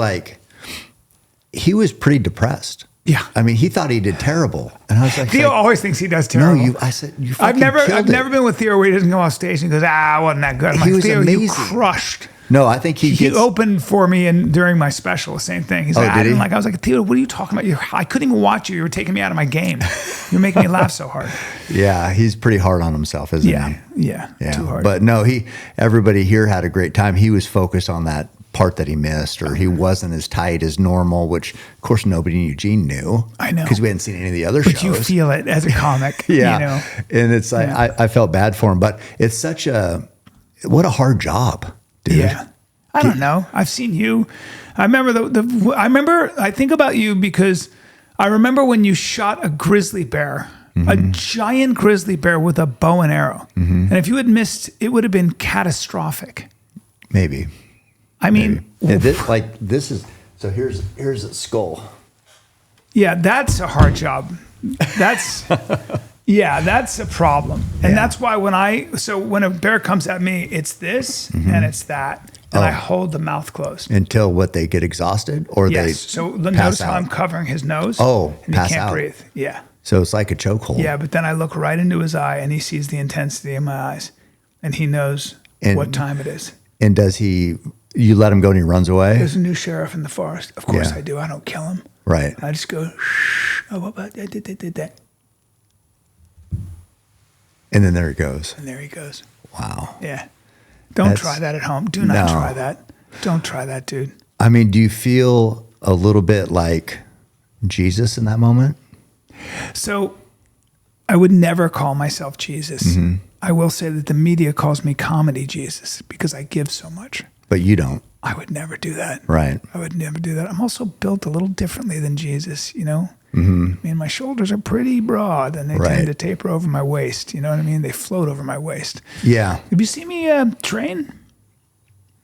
pretty depressed. Yeah. I mean, he thought he did terrible. And I was like, Theo always thinks he does terrible. No, I said, you fucking I've never been with Theo where he doesn't go off stage and goes, I wasn't that good. I'm He like, was Theo, amazing. you crushed. No, I think he opened for me and during my special, same thing. He's like, did he? I was like, Theo, what are you talking about? I couldn't even watch you. You were taking me out of my game. You're making me laugh so hard. Yeah, he's pretty hard on himself, isn't he? Yeah, too hard. But no, everybody here had a great time. He was focused on that part that he missed, or he wasn't as tight as normal, which of course nobody in Eugene knew. I know, because we hadn't seen any of the other shows. But you feel it as a comic. Yeah, you know? And it's like I felt bad for him, but it's such what a hard job, dude. Yeah. I don't know. I've seen you. I remember I think about you because I remember when you shot a grizzly bear, a giant grizzly bear with a bow and arrow. And if you had missed, it would have been catastrophic. Maybe. I mean, this is, so here's a skull. Yeah, that's a hard job. That's that's a problem. And that's why when a bear comes at me, it's this and it's that. And I hold the mouth closed. Until they get exhausted or they so notice how I'm covering his nose. Oh, and pass he can't out. breathe. Yeah. So it's like a chokehold. Yeah, but then I look right into his eye and he sees the intensity in my eyes. And he knows what time it is. And you let him go and he runs away? There's a new sheriff in the forest. Of course I do. I don't kill him. Right. I just go, shh. Oh, what about that? And then there he goes. And there he goes. Wow. Yeah. Don't try that at home. Do not try that. Don't try that, dude. I mean, do you feel a little bit like Jesus in that moment? So I would never call myself Jesus. I will say that the media calls me comedy Jesus because I give so much. But you don't. I would never do that. Right. I would never do that. I'm also built a little differently than Jesus, you know? I mean, my shoulders are pretty broad and they tend to taper over my waist. You know what I mean? They float over my waist. Yeah. Have you seen me train?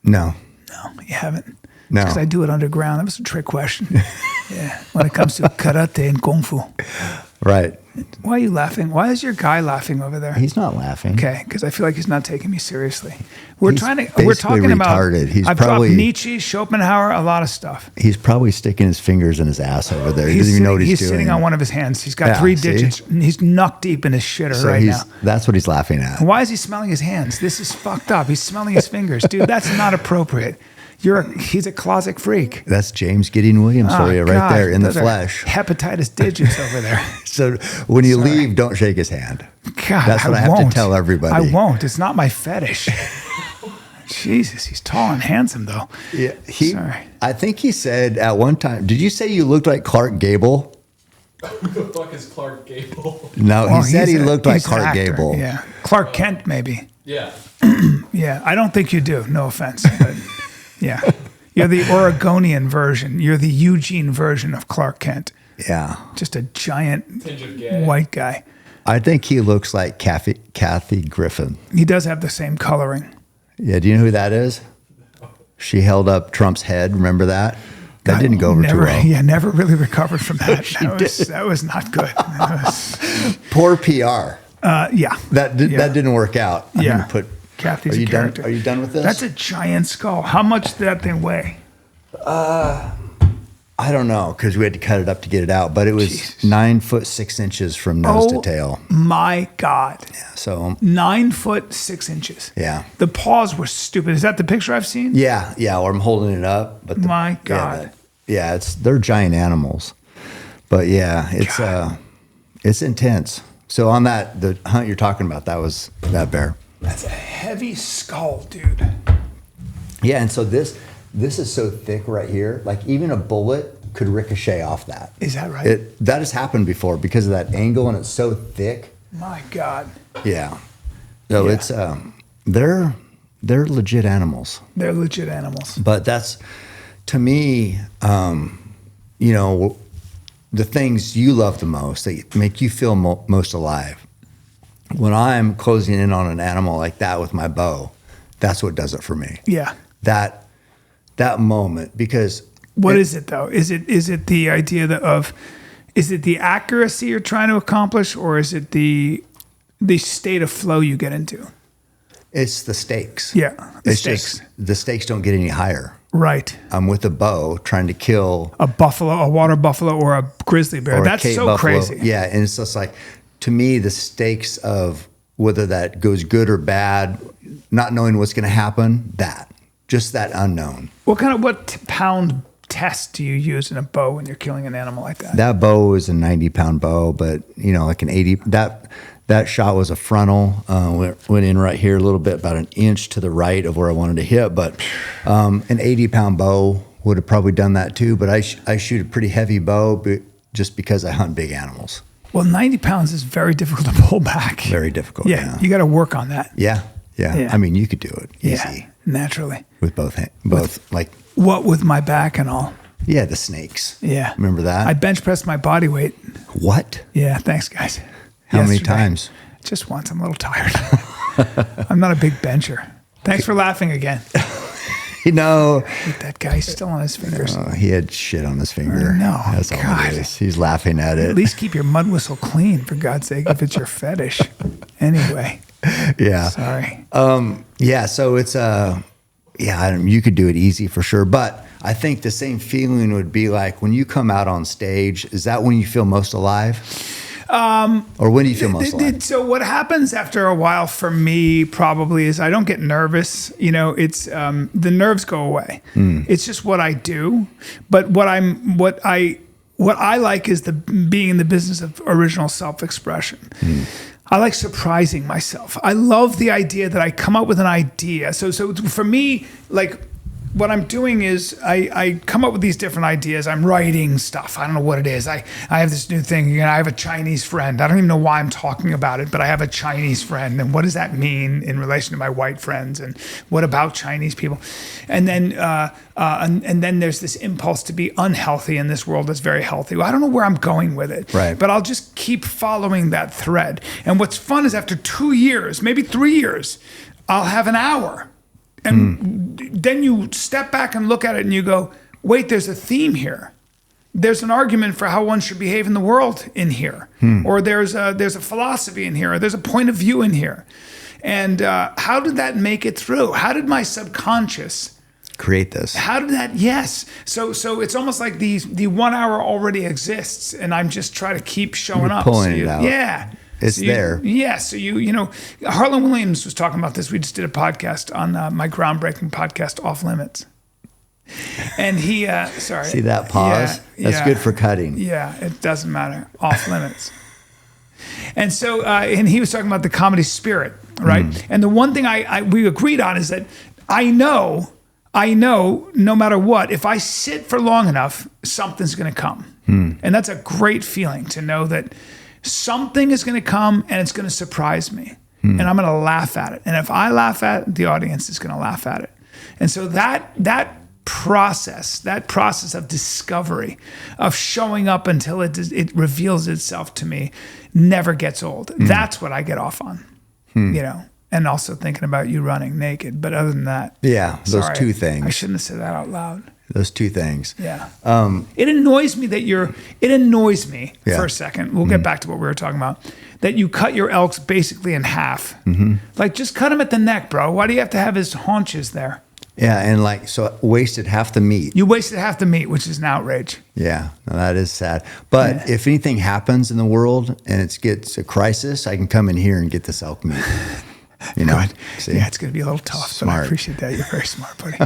No. No, you haven't. No. Because I do it underground. That was a trick question. Yeah. When it comes to karate and kung fu. Right. Why are you laughing? Why is your guy laughing over there? He's not laughing. Okay, because I feel like he's not taking me seriously. We're talking retarded. about. I've dropped Nietzsche, Schopenhauer, a lot of stuff. He's probably sticking his fingers in his ass over there. He doesn't even know what he's doing. He's sitting on one of his hands. He's got 3 digits. And he's knuck deep in his shitter right now. That's what he's laughing at. And why is he smelling his hands? This is fucked up. He's smelling his fingers, dude. That's not appropriate. He's a closet freak. That's James Gideon Williams for you right there in the flesh. Hepatitis digits over there. So when you leave, don't shake his hand. God, that's what I have to tell everybody. I won't. It's not my fetish. Jesus, he's tall and handsome though. Yeah, Sorry. I think he said at one time, did you say you looked like Clark Gable? Who the fuck is Clark Gable? No, he said he looked like Clark Gable. Yeah. Clark Kent, maybe. Yeah. Yeah, I don't think you do. No offense, but yeah, you're the Oregonian version. You're the Eugene version of Clark Kent. Yeah. Just a giant Tinge of gay. white guy. I think he looks like Kathy Griffin. He does have the same coloring. Yeah. Do you know who that is? She held up Trump's head. Remember that? That didn't go over too well. Yeah, never really recovered from that. She That was not good. That was, Poor PR. yeah. That didn't work out. I'm Yeah. gonna put. Kathy's Are you a character. done? Are you done with this? That's a giant skull. How much did that thing weigh? I don't know because we had to cut it up to get it out, but it was Jesus. 9 foot 6 inches from nose to tail. My God. So 9 foot 6 inches. yeah, The paws were stupid. Is that the picture I've seen? yeah. Or I'm holding it up, but My God. yeah, they're giant animals, but yeah, it's intense. So on the hunt you're talking about, that was that bear. That's a heavy skull, dude. Yeah, and so this is so thick right here, like even a bullet could ricochet off that. Is that right? That has happened before because of that angle, and it's so thick. My God. Yeah. So Yeah. it's they're legit animals. They're legit animals. But that's to me, you know, the things you love the most that make you feel most alive. When I'm closing in on an animal like that with my bow, that's what does it for me. Yeah. That moment, because What is it though? Is it the idea is it the accuracy you're trying to accomplish, or is it the state of flow you get into? it's the stakes. Yeah, the It's stakes. just the stakes don't get any higher. Right. I'm with a bow trying to kill A buffalo, a water buffalo, or a grizzly bear. or a That's Cape so buffalo. crazy. Yeah, and it's just like, to me, the stakes of whether that goes good or bad, not knowing what's going to happen, just that unknown. What pound test do you use in a bow when you're killing an animal like that? That bow is a 90-pound bow, but you know, like an 80. That shot was a frontal. Went in right here a little bit, about an inch to the right of where I wanted to hit. But an 80-pound bow would have probably done that too. But I shoot a pretty heavy bow, just because I hunt big animals. Well, 90 pounds is very difficult to pull back. Very difficult. Yeah, you got to work on that. Yeah. I mean, you could do it easy Yeah, naturally. with both like What with my back and all. yeah, the snakes. Yeah. Remember that? I bench pressed my body weight. What? Yeah, thanks, guys. How many Yesterday. times? Just once. I'm a little tired. I'm not a big bencher. Thanks for laughing again. You know, Look, that guy's still on his fingers. he had shit on his finger. No, That's all God. it is. He's laughing at it. At least keep your mud whistle clean, for God's sake, if it's your fetish. Anyway, Yeah. sorry. Yeah. So it's you could do it easy for sure, but I think the same feeling would be like when you come out on stage. Is that when you feel most alive? Or when do you feel most alive? So what happens after a while for me probably is I don't get nervous. You know, it's the nerves go away. It's just what I do. But what I like is being in the business of original self-expression. I like surprising myself. I love the idea that I come up with an idea. So for me, like, what I'm doing is I come up with these different ideas. I'm writing stuff. I don't know what it is. I have this new thing. You know, I have a Chinese friend. I don't even know why I'm talking about it, but I have a Chinese friend. And what does that mean in relation to my white friends? And what about Chinese people? And then and then there's this impulse to be unhealthy in this world that's very healthy. Well, I don't know where I'm going with it. Right. But I'll just keep following that thread. And what's fun is after 2 years, maybe 3 years, I'll have an hour. And then you step back and look at it and you go, wait, there's a theme here. There's an argument for how one should behave in the world in here. Or there's a philosophy in here. Or there's a point of view in here. And how did that make it through? How did my subconscious Create this. How did that? Yes. So it's almost like the 1 hour already exists, and I'm just trying to keep showing You're up. pulling it out. Yeah. It's there. Yeah. So you know, Harlan Williams was talking about this. We just did a podcast on my groundbreaking podcast, Off Limits. And he, sorry. See that pause? That's good for cutting. Yeah, it doesn't matter. Off Limits. And so, and he was talking about the comedy spirit, right? And the one thing we agreed on is that I know no matter what, if I sit for long enough, something's going to come. And that's a great feeling to know that something is going to come and it's going to surprise me. and I'm going to laugh at it. And if I laugh at it, the audience is going to laugh at it. And so that process of discovery, of showing up until it reveals itself to me, never gets old. That's what I get off on, you know. And also thinking about you running naked. But other than that, those two things. I shouldn't have said that out loud. Those two things. Yeah. It annoys me that for a second. We'll get back to what we were talking about. That you cut your elks basically in half. Like, just cut him at the neck, bro. Why do you have to have his haunches there? Yeah, and like, so wasted half the meat. You wasted half the meat, which is an outrage. Yeah, no, that is sad. But if anything happens in the world and it gets a crisis, I can come in here and get this elk meat. You know? See? Yeah, it's going to be a little tough, Smart. but I appreciate that. You're very smart, buddy.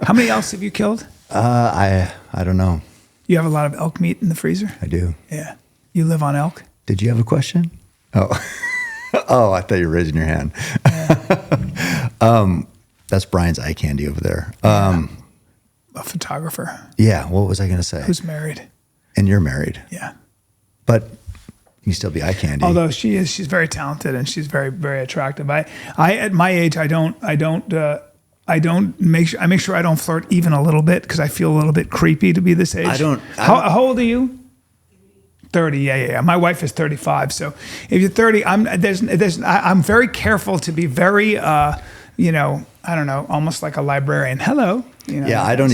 How many elks have you killed? I don't know. You have a lot of elk meat in the freezer? I do. Yeah. You live on elk? Did you have a question? Oh. Oh, I thought you were raising your hand. Yeah. That's Brian's eye candy over there. A photographer. Yeah, what was I going to say? Who's married. And you're married. Yeah. But you can still be eye candy. Although she's very talented and she's very, very attractive. I at my age, I make sure I don't flirt even a little bit because I feel a little bit creepy to be this age. How old are you? 30. Yeah. My wife is 35. So if you're 30, I'm very careful to be very, I don't know, almost like a librarian. Hello. You know, yeah, I don't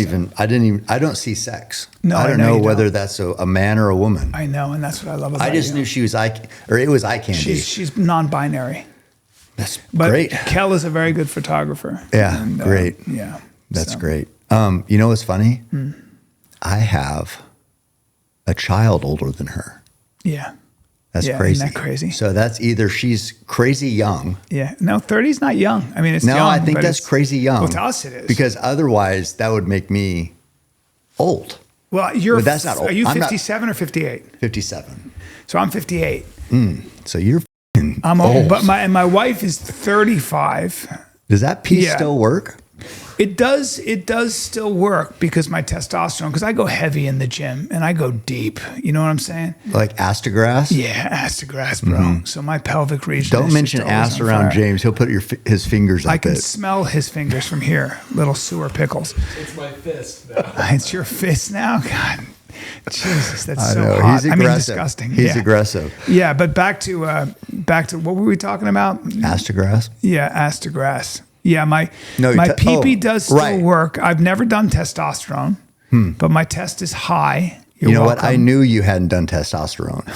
see sex. No, I don't know whether that's a man or a woman. I know, and that's what I love about I just knew she was it was eye candy. She's non-binary. That's but great. Kel is a very good photographer. Yeah, and, great. Yeah. That's great. You know what's funny? I have a child older than her. Yeah. That's crazy. Isn't that crazy? So that's either she's crazy young. Yeah. No, 30 is not young. I mean, it's young. No, I think that's crazy young. Well, to us it is. Because otherwise that would make me old. Well, that's not old. Are you 57 or 58? 57. So I'm 58. So you're I'm old. old. But my wife is 35. Does that piece still work? It does still work because my testosterone, because I go heavy in the gym and I go deep. You know what I'm saying? Like ass to grass? Yeah, ass to grass, bro. So my pelvic region. Don't mention ass around James. He'll put his fingers up it. I can smell his fingers from here. Little sewer pickles. It's my fist now. It's your fist now? God. Jesus, that's I so know. hot. He's aggressive. I mean, disgusting. He's aggressive. Yeah, but back to what were we talking about? Ass to grass? Yeah, ass to grass. Yeah, my pee-pee does still work. I've never done testosterone, but my test is high. You know what? I knew you hadn't done testosterone.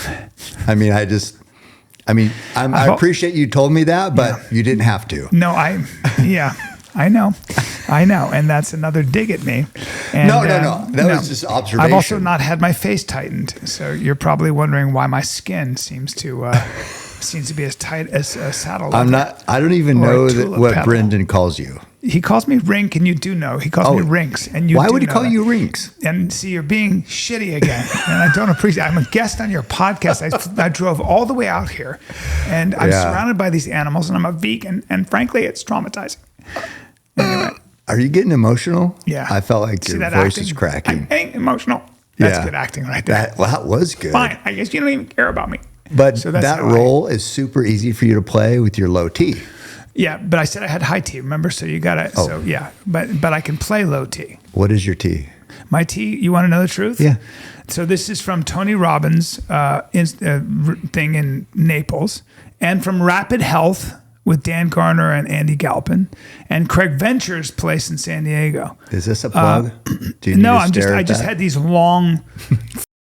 I appreciate you told me that, but you didn't have to. No, I know. And that's another dig at me. And, no. That was just observation. I've also not had my face tightened. So you're probably wondering why my skin seems to be as tight as a saddle leather. I don't even know what pedal. Brendan calls you. He calls me Rink, and you do know. He calls me Rinks, and you. Why would he know call that. you Rinks? And see, you're being shitty again, and I don't appreciate. I'm a guest on your podcast. I drove all the way out here, and I'm surrounded by these animals, and I'm a vegan, and frankly, it's traumatizing. Anyway. Are you getting emotional? Yeah. I felt like your voice is cracking. I'm getting emotional. That's good acting right there. That was good. Fine. I guess you don't even care about me. But that role is super easy for you to play with your low T. Yeah, but I said I had high T, remember? So you got to, so yeah. But I can play low T. What is your T? My T, you want to know the truth? Yeah. So this is from Tony Robbins' thing in Naples, and from Rapid Health with Dan Garner and Andy Galpin, and Craig Venture's place in San Diego. Is this a plug? No, I just had these long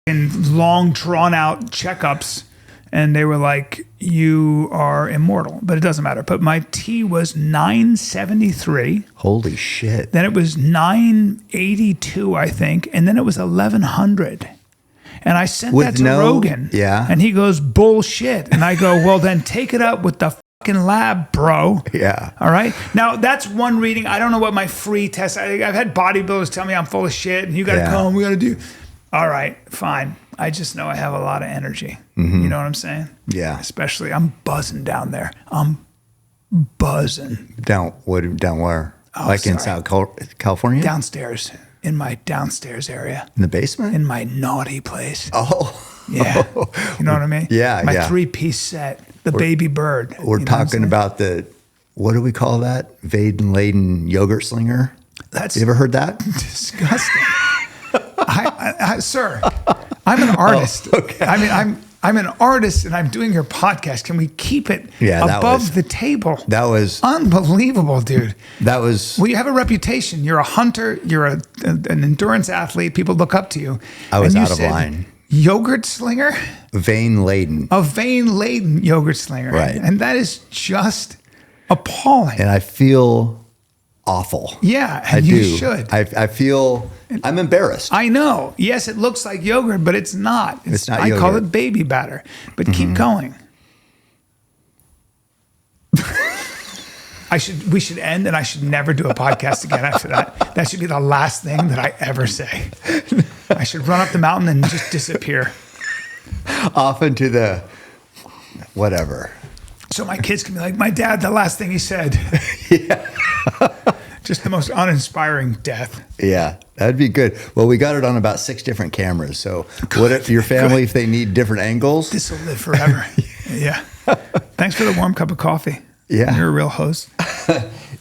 drawn out checkups, and they were like, you are immortal, but it doesn't matter. But my T was 973. Holy shit. Then it was 982, I think, and then it was 1100. And I sent that to Rogan. Yeah. And he goes, bullshit. And I go, well, then take it up with the fucking lab, bro. Yeah. All right. Now, that's one reading. I don't know what my free test. I've had bodybuilders tell me I'm full of shit, and you got to come. We got to do. All right, fine. I just know I have a lot of energy. You know what I'm saying? Yeah. Especially, I'm buzzing down there. I'm buzzing. Down where? In South California? Downstairs. In my downstairs area. In the basement? In my naughty place. Oh. Yeah. You know what I mean? Yeah, my 3-piece set. the baby bird. We're talking about what do we call that? Vein-laden yogurt slinger. You ever heard that? Disgusting. Sir, I'm an artist. Oh, okay. I mean, I'm an artist and I'm doing your podcast. Can we keep it above the table? That was unbelievable, dude. That was. Well, you have a reputation. You're a hunter. You're an endurance athlete. People look up to you. I was out of line. Yogurt slinger? Vein-laden. A vein-laden yogurt slinger. Right. And that is just appalling. And I feel awful. Yeah, I you do. should. I feel I'm embarrassed. I know. Yes, it looks like yogurt, but it's not. It's not I yogurt. call it baby batter. But keep going. We should end, and I should never do a podcast again after that. That should be the last thing that I ever say. I should run up the mountain and just disappear. Off into the whatever. So my kids can be like, my dad, the last thing he said. Yeah. Just the most uninspiring death. Yeah, that'd be good. Well, we got it on about 6 different cameras. So what if your family, if they need different angles? This will live forever. Yeah. Thanks for the warm cup of coffee. Yeah. You're a real host.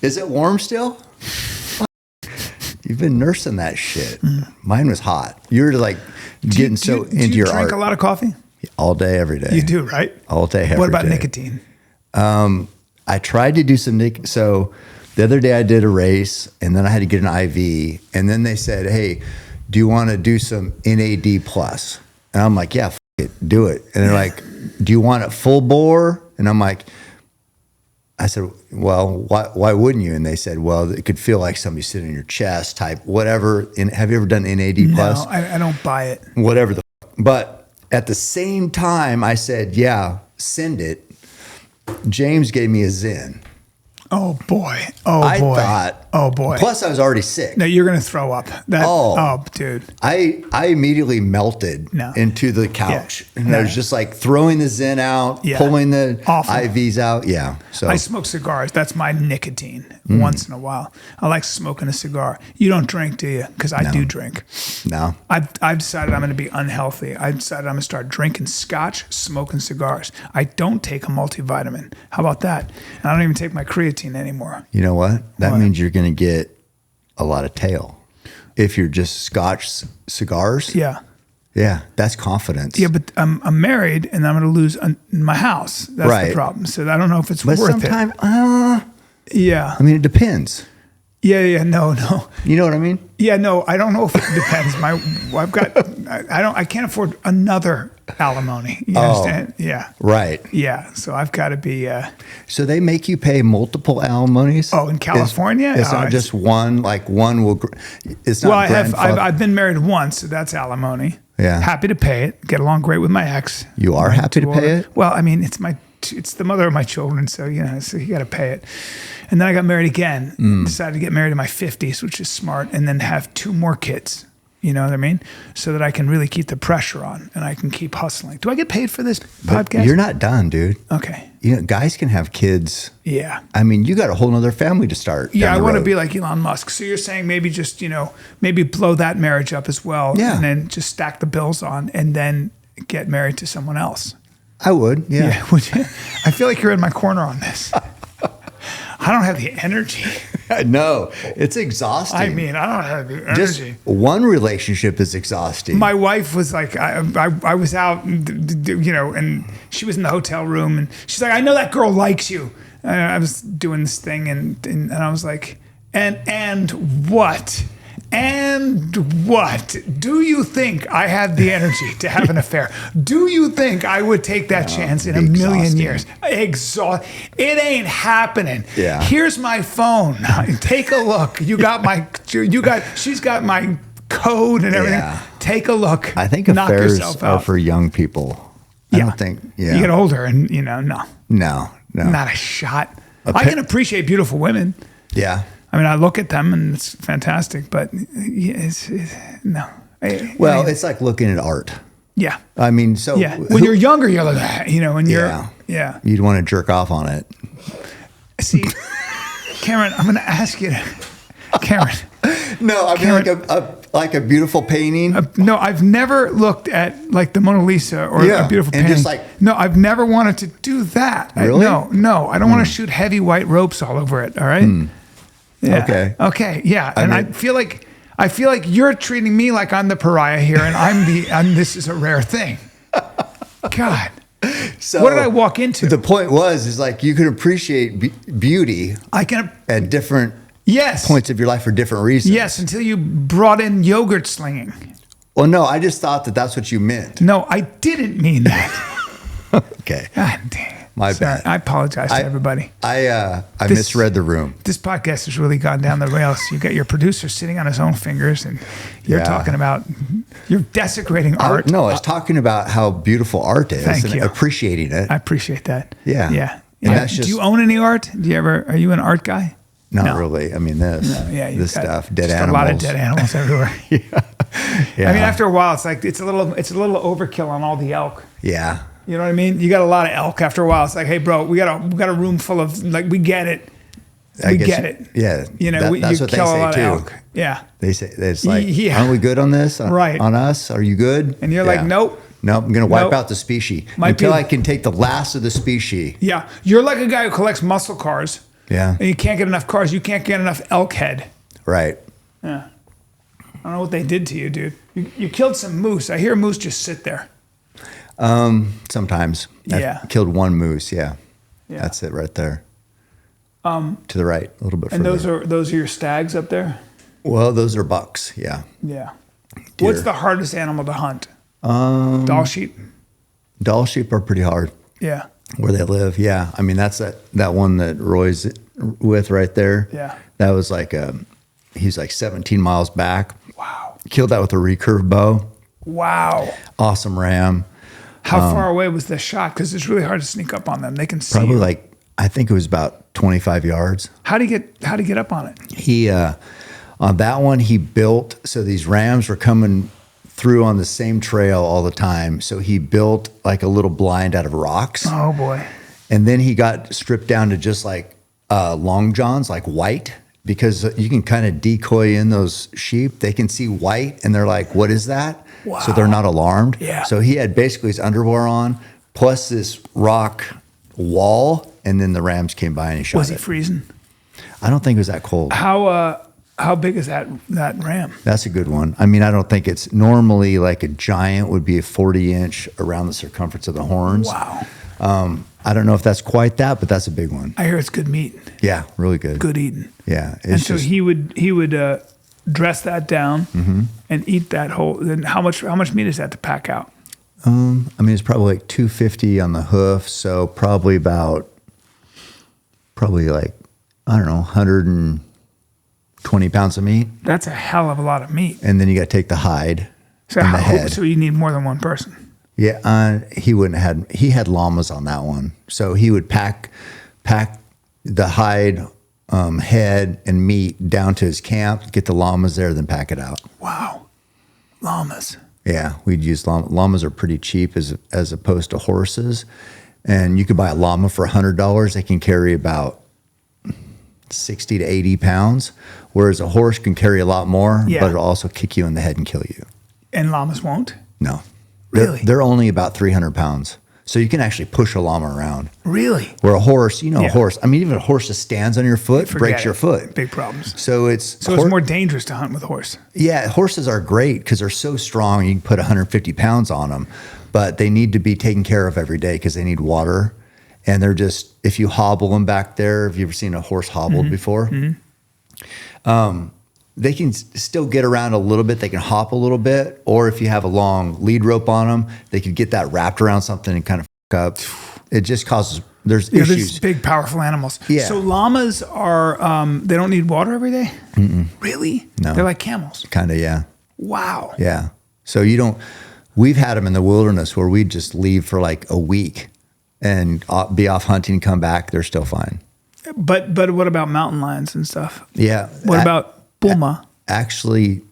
Is it warm still? You've been nursing that shit. Mine was hot. You were like getting into your art. Do you drink a lot of coffee? All day, every day. You do, right? All day, every day. What about nicotine? I tried to do some so the other day I did a race and then I had to get an IV and then they said, hey, do you want to do some NAD plus? And I'm like, yeah, it, do it. And they're like, do you want it full bore? And I'm like, I said, well, why wouldn't you? And they said, well, it could feel like somebody sitting in your chest type, whatever. And have you ever done NAD plus? No, I don't buy it. Whatever but at the same time I said, yeah, send it. James gave me a Zen. Oh boy. I thought, oh boy. Plus I was already sick. No, you're going to throw up. Dude. I immediately melted into the couch. Yeah. And I was just like throwing the Zen out, pulling the IVs out. Yeah. So I smoke cigars. That's my nicotine once in a while. I like smoking a cigar. You don't drink, do you? Because I do drink. No. I've decided I'm going to be unhealthy. I decided I'm going to start drinking scotch, smoking cigars. I don't take a multivitamin. How about that? And I don't even take my creatine anymore. You know what? That means you're going to get a lot of tail. If you're just scotch cigars. Yeah. Yeah, that's confidence. Yeah, but I'm married and I'm going to lose my house. That's the problem. So I don't know if it's worth it. Yeah. I mean, it depends. Yeah, no. You know what I mean? Yeah, no, I don't know if it depends. I can't afford another alimony. You understand? Yeah. Right. Yeah, so I've got to be. So they make you pay multiple alimonies? Oh, in California? It's not just one, like one will, it's not. Well, I've been married once, so that's alimony. Yeah. Happy to pay it. Get along great with my ex. You are happy to pay it? Well, I mean, it's the mother of my children, so so you got to pay it. And then I got married again. Decided to get married in my 50s, which is smart, and then have 2 more kids. You know what I mean? So that I can really keep the pressure on and I can keep hustling. Do I get paid for this podcast? You're not done, dude. Okay. You know, guys can have kids. Yeah. I mean, you got a whole nother family to start. Yeah, I want to be like Elon Musk. So you're saying maybe just, maybe blow that marriage up as well. Yeah. And then just stack the bills on and then get married to someone else. I would, yeah. Would you? I feel like you're in my corner on this. I don't have the energy. No, it's exhausting. I mean, I don't have the energy. Just one relationship is exhausting. My wife was like, I was out, and she was in the hotel room, and she's like, I know that girl likes you. And I was doing this thing, and I was like, and what? And what? Do you think I have the energy to have an affair? Do you think I would take that chance in a million years? It ain't happening. Yeah. Here's my phone. Take a look. She's got my code and everything. Yeah. Take a look. I think Knock affairs yourself are out. for young people. I don't think, You get older and, no. No. Not a shot. I can appreciate beautiful women. Yeah. I mean, I look at them and it's fantastic, but it's no. Well, it's like looking at art. Yeah. I mean, when you're younger, you're like that, and you're, you'd want to jerk off on it. See, Cameron, I'm going to ask you, Cameron. No, I mean, like like a beautiful painting. No, I've never looked at like the Mona Lisa or Yeah, a beautiful and painting. just like- no, I've never wanted to do that. Really? No, I don't want to shoot heavy white ropes all over it. All right. Yeah. Okay. Yeah. And I feel like you're treating me like I'm the pariah here, and this is a rare thing. God. So What did I walk into? The point is like you can appreciate beauty I can. at different Yes. points of your life for different reasons. Yes. Until you brought in yogurt slinging. Well, no, I just thought that that's what you meant. No, I didn't mean that. Okay. God damn. My Sorry. bad. I apologize to everybody. I This- misread the room. This podcast has really gone down the rails. You got your producer sitting on his own fingers, and you're Yeah. talking about you're desecrating art. No, I was talking about how beautiful art is Thank and you. appreciating it. I appreciate that. Yeah. yeah. And that's Do just- you own any art? Are you an art guy? Not No. really. I mean, you've You've got stuff, dead just animals. A lot of dead animals everywhere. Yeah. I mean, after a while, it's a little overkill on all the elk. Yeah. You know what I mean? You got a lot of elk. After a while, it's like, hey, bro, we got a room full of we get it. I We guess get it. Yeah. You know, that's you what they kill a say lot too. of elk. Yeah. They say it's like, Yeah. aren't we good on this? Right. On us? Are you good? And you're like, nope. Nope. I'm going to wipe Nope. out the species Might until be- I can take the last of the species. Yeah. You're like a guy who collects muscle cars. Yeah. And you can't get enough cars. You can't get enough elk head. Right. Yeah. I don't know what they did to you, dude. You killed some moose. I hear moose just sit there. Sometimes. Yeah. I've killed one moose. Yeah. Yeah. That's it right there. To the right, a little bit And further. those are your stags up there? Well, those are bucks. Yeah. Yeah. Deer. What's the hardest animal to hunt? Dall sheep? Dall sheep are pretty hard Yeah. where they live. Yeah. I mean, that's that one that Roy's with right there. Yeah. That was like he's like 17 miles back. Wow. Killed that with a recurve bow. Wow. Awesome ram. How far away was the shot? Because it's really hard to sneak up on them. They can see Probably you. like, I think it was about 25 yards. How do you get up on it? He, on that one, he built, so these rams were coming through on the same trail all the time. So he built like a little blind out of rocks. Oh boy. And then he got stripped down to just like long johns, like white, because you can kind of decoy in those sheep. They can see white and they're like, what is that? Wow. So they're not alarmed. Yeah. So he had basically his underwear on, plus this rock wall, and then the rams came by and he shot Was he it. freezing? I don't think it was that cold. How big is that ram? That's a good one. I mean, I don't think it's normally like a giant would be a 40-inch around the circumference of the horns. Wow. I don't know if that's quite that, but that's a big one. I hear it's good meat. Yeah, really good. Good eating. Yeah. And It's so just, he would dress that down Mm-hmm. and eat that whole. Then how much meat is that to pack out? I mean, it's probably like 250 on the hoof. So probably like, I don't know, 120 pounds of meat. That's a hell of a lot of meat. And then you got to take the hide So and the head. so you need more than one person. Yeah, he had llamas on that one. So he would pack the hide, head, and meat down to his camp, get the llamas there, then pack it out. Wow. Llamas. Yeah, we'd use llamas. Llamas are pretty cheap as opposed to horses. And you could buy a llama for $100. They can carry about 60 to 80 pounds, whereas a horse can carry a lot more, Yeah. but it'll also kick you in the head and kill you. And llamas won't? No. Really? They're only about 300 pounds. So you can actually push a llama around. Really? Where a horse, Yeah. a horse, I mean, even a horse that stands on your foot Forget breaks it. your foot. Big problems. So it's More dangerous to hunt with a horse. Yeah, horses are great because they're so strong. You can put 150 pounds on them, but they need to be taken care of every day because they need water. And they're just, if you hobble them back there, have you ever seen a horse hobbled before? They can still get around a little bit. They can hop a little bit. Or if you have a long lead rope on them, they could get that wrapped around something and kind of fuck up. It just causes, there's Yeah, issues. these big, powerful animals. Yeah. So llamas are, they don't need water every day? Really? No. They're like camels. Kind of, yeah. Wow. Yeah. So we've had them in the wilderness where we'd just leave for like a week and be off hunting, come back, they're still fine. But what about mountain lions and stuff? Yeah. What about puma? Actually,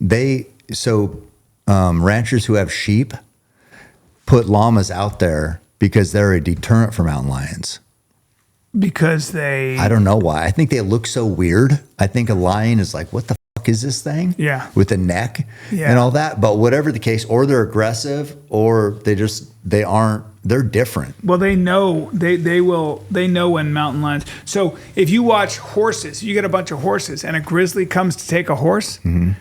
ranchers who have sheep put llamas out there because they're a deterrent for mountain lions. Because they... I don't know why. I think they look so weird. I think a lion is like, what the f is this thing? Yeah. With the neck Yeah. and all that. But whatever the case, or they're aggressive or they're different. Well, they know they know when mountain lions. So if you watch horses, you get a bunch of horses, and a grizzly comes to take a horse. Mm-hmm.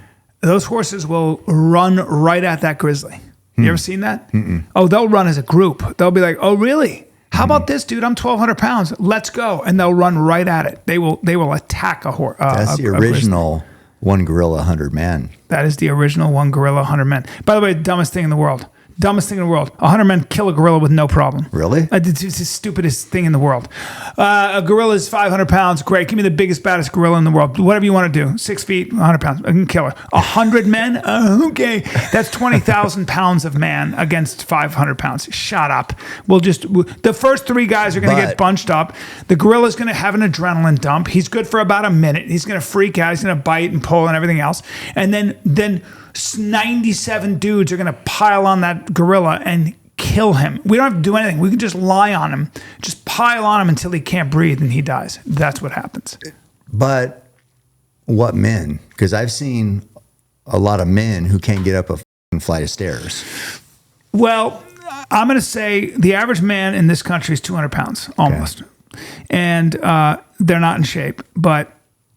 Those horses will run right at that grizzly. You ever seen that? Oh, they'll run as a group. They'll be like, "Oh, really? How about this, dude? I'm 1,200 pounds. Let's go!" And they'll run right at it. They will attack a horse. That's the original one gorilla, 100 man. That is the original one gorilla, 100 men. By the way, dumbest thing in the world. Dumbest thing in the world. 100 men kill a gorilla with no problem. Really? It's the stupidest thing in the world. A gorilla is 500 pounds. Great. Give me the biggest, baddest gorilla in the world. Whatever you want to do. 6 feet, 100 pounds. I can kill her. 100 men? Okay. That's 20,000 pounds of man against 500 pounds. Shut up. The first 3 guys are going to get bunched up. The gorilla's going to have an adrenaline dump. He's good for about a minute. He's going to freak out. He's going to bite and pull and everything else. And then 97 dudes are going to pile on that gorilla and kill him. We don't have to do anything. We can just lie on him, just pile on him until he can't breathe and he dies. That's what happens. But what men? Because I've seen a lot of men who can't get up a fucking flight of stairs. Well, I'm going to say the average man in this country is 200 pounds, almost. Okay. And they're not in shape. But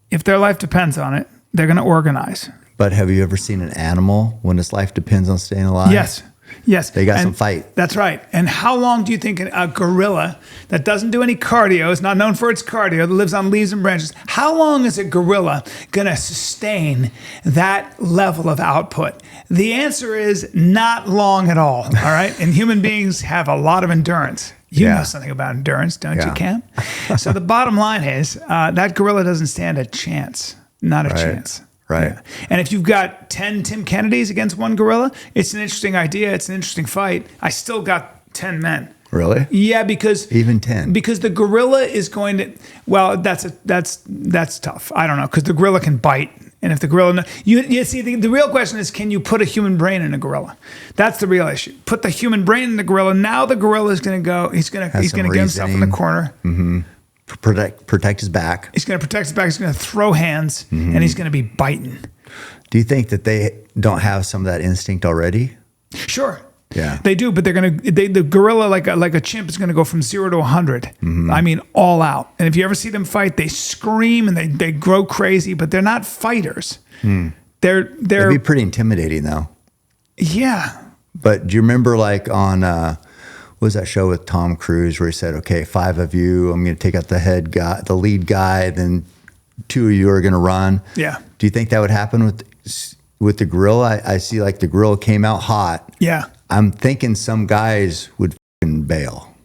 if their life depends on it, they're going to organize. But have you ever seen an animal when its life depends on staying alive? Yes. They got some fight. That's right. And how long do you think a gorilla that doesn't do any cardio, is not known for its cardio, that lives on leaves and branches, how long is a gorilla going to sustain that level of output? The answer is not long at all. All right. And human beings have a lot of endurance. You know something about endurance, don't you, Cam? So the bottom line is that gorilla doesn't stand a chance. Not a chance. Right. Yeah. And if you've got 10 Tim Kennedys against one gorilla, it's an interesting idea. It's an interesting fight. I still got 10 men. Really? Yeah, because even 10. Because the gorilla is going to. Well, that's tough. I don't know, because the gorilla can bite, and if the gorilla, you see, the real question is, can you put a human brain in a gorilla? That's the real issue. Put the human brain in the gorilla. Now the gorilla is going to go. He's going to get himself in the corner. Mm-hmm. Protect his back. He's going to protect his back. He's going to throw hands, and he's going to be biting. Do you think that they don't have some of that instinct already? Sure. Yeah. They do, but the gorilla, like a chimp, is going to go from 0 to 100. I mean, all out. And if you ever see them fight, they scream and they grow crazy, but they're not fighters. That'd be pretty intimidating, though. Yeah. But do you remember, like on what was that show with Tom Cruise where he said, "Okay, 5 of you, I'm going to take out the head guy, the lead guy, then 2 of you are going to run." Yeah. Do you think that would happen with the gorilla? I see like the gorilla came out hot. Yeah. I'm thinking some guys would fucking bail.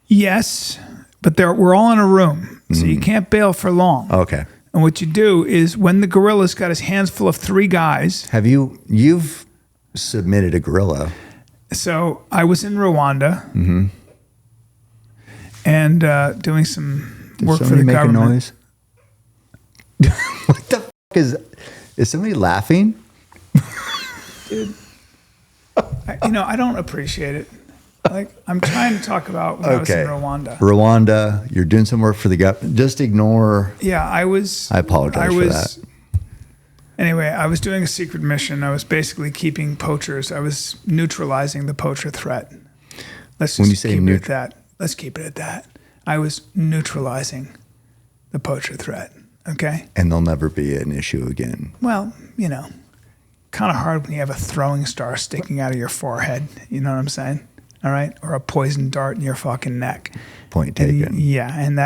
Yes, but we're all in a room, so you can't bail for long. Okay. And what you do is when the gorilla's got his hands full of 3 guys. You've submitted a gorilla. So I was in Rwanda and doing some work for the government. Noise? What the fuck is somebody laughing? Dude, I don't appreciate it. Like, I'm trying to talk about when I was in Rwanda. Rwanda, you're doing some work for the government. Just ignore. Yeah, I apologize for that. Anyway, I was doing a secret mission. I was basically keeping poachers. I was neutralizing the poacher threat. Let's just keep it at that. Let's keep it at that. I was neutralizing the poacher threat. Okay? And they'll never be an issue again. Well, kind of hard when you have a throwing star sticking out of your forehead. You know what I'm saying? All right? Or a poison dart in your fucking neck. Point taken. And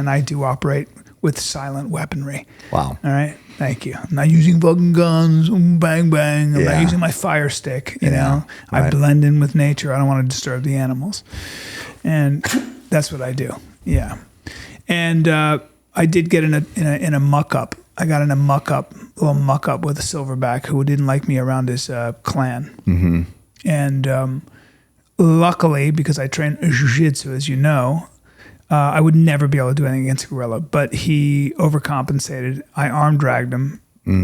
I do operate with silent weaponry. Wow. All right? Thank you. I'm not using fucking guns, bang, bang. I'm not using my fire stick, you know? Right. I blend in with nature. I don't want to disturb the animals. And that's what I do. Yeah. And I did get in a muck-up. I got in a little muck-up with a silverback who didn't like me around his clan. Mm-hmm. And luckily, because I train jiu-jitsu, as you know, I would never be able to do anything against a gorilla, but he overcompensated. I arm dragged him,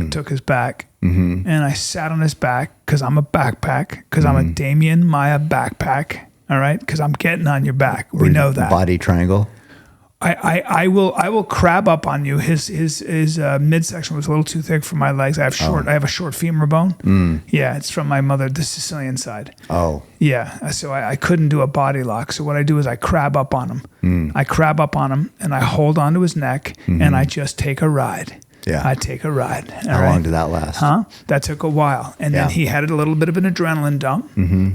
took his back, and I sat on his back because I'm a backpack, because I'm a Damien Maya backpack, all right? Because I'm getting on your back. We know that. Body triangle? I will crab up on you. His midsection was a little too thick for my legs. I have a short femur bone. Yeah, it's from my mother, the Sicilian side. Oh. Yeah, so I couldn't do a body lock. So what I do is I crab up on him. I crab up on him and I hold onto his neck and I just take a ride. Yeah. I take a ride. How long did that last? That took a while. And then he had a little bit of an adrenaline dump.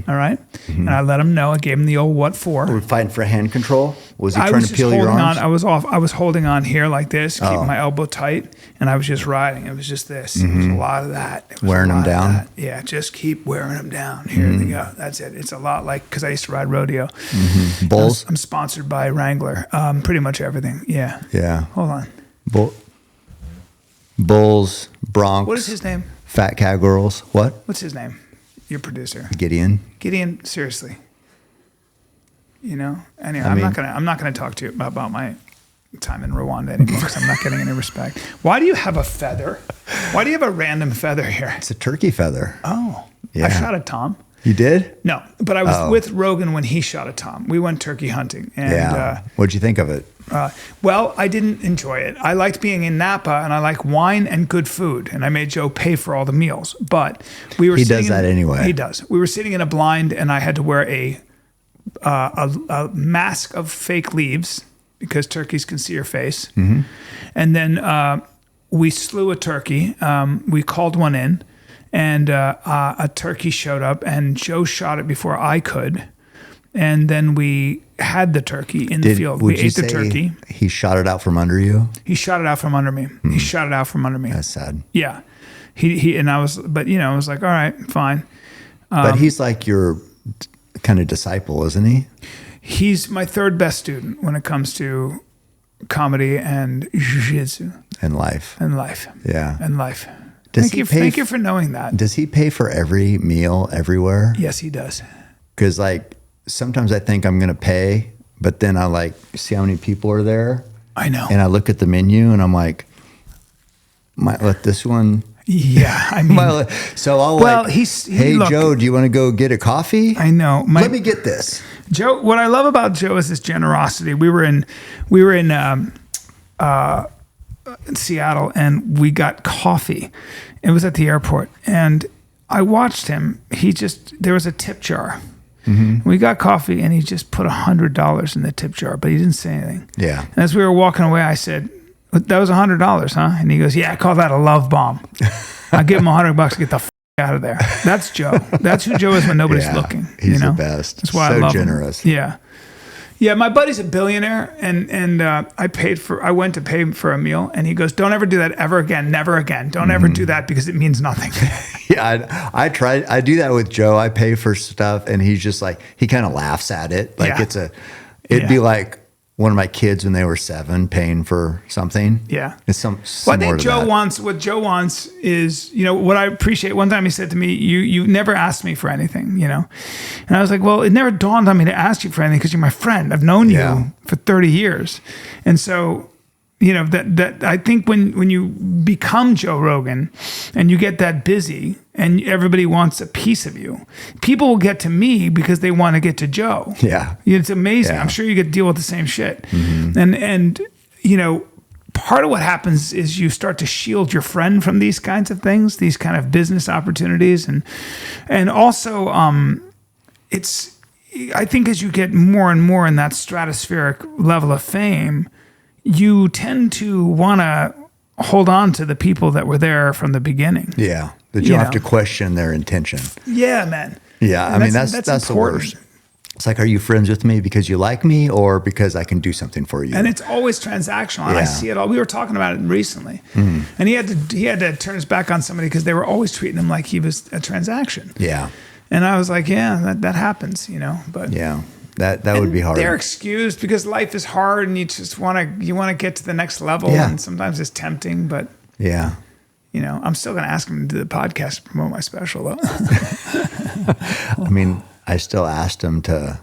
All right. And I let him know. I gave him the old what for. Were we fighting for hand control? Was he trying to peel your arms? I was holding on here like this, keeping my elbow tight, and I was just riding. It was just this. It was a lot of that. Wearing him down? Yeah, just keep wearing him down. Here they go. That's it. It's a lot like, because I used to ride rodeo. Bulls? I'm sponsored by Wrangler. Pretty much everything. Yeah. Yeah. Hold on. Bulls, Bronx. What is his name? Fat Cowgirls. What? What's his name? Your producer. Gideon. Gideon, seriously. You know? Anyway, I'm not gonna talk to you about my time in Rwanda anymore because I'm not getting any respect. Why do you have a feather? Why do you have a random feather here? It's a turkey feather. Oh. Yeah. I shot a tom. You did? No, but I was with Rogan when he shot a tom. We went turkey hunting. And, what'd you think of it? Well, I didn't enjoy it. I liked being in Napa, and I like wine and good food, and I made Joe pay for all the meals. But we were. He does that anyway. He does. We were sitting in a blind, and I had to wear a mask of fake leaves because turkeys can see your face. And then we slew a turkey. We called one in. And a turkey showed up, and Joe shot it before I could. And then we had the turkey in the field. We ate the turkey. He shot it out from under you? He shot it out from under me. He shot it out from under me. That's sad. Yeah. He and I was, but I was like, all right, fine. But he's like your kind of disciple, isn't he? He's my third best student when it comes to comedy and jiu-jitsu. And life. Yeah. And life. Thank you for knowing that. Does he pay for every meal everywhere? Yes, he does. Because sometimes I think I'm going to pay, but then I see how many people are there. I know. And I look at the menu and I'm like, might let this one. Yeah, I mean. So I'll look, Joe, do you want to go get a coffee? I know. Let me get this. Joe, what I love about Joe is his generosity. We were in Seattle, and we got coffee. It was at the airport, and I watched him. There was a tip jar. We got coffee, and he just put $100 in the tip jar, but he didn't say anything. Yeah. And as we were walking away, I said, "That was $100, huh?" And he goes, "Yeah, I call that a love bomb. I give him $100 to get the out of there." That's Joe. That's who Joe is when nobody's looking. He's the best. That's why so I love generous. him. Yeah. Yeah, my buddy's a billionaire, and I went to pay for a meal, and he goes, "Don't ever do that ever again, never again. Don't ever do that because it means nothing." Yeah, I do that with Joe. I pay for stuff, and he's just like, he kind of laughs at it. It'd be like one of my kids when they were 7 paying for something. Yeah. It's Well, I think what Joe wants is, what I appreciate. One time he said to me, you never asked me for anything, And I was like, well, it never dawned on me to ask you for anything because you're my friend. I've known you for 30 years. And so, that I think when you become Joe Rogan and you get that busy and everybody wants a piece of you, people will get to me because they want to get to Joe. Yeah. It's amazing. Yeah. I'm sure you get to deal with the same shit. And part of what happens is you start to shield your friend from these kinds of things, these kind of business opportunities. And also, I think as you get more and more in that stratospheric level of fame, you tend to want to hold on to the people that were there from the beginning. Yeah, that you don't have to question their intention. Yeah, man. Yeah, I mean, that's the worst. It's like, are you friends with me because you like me or because I can do something for you? And it's always transactional. And I see it all. We were talking about it recently. And he had to turn his back on somebody because they were always treating him like he was a transaction. Yeah. And I was like, yeah, that happens, But yeah. That would be hard. They're excused because life is hard and you just want to get to the next level. Yeah. And sometimes it's tempting, but yeah, I'm still going to ask him to do the podcast to promote my special though. I mean, I still asked him to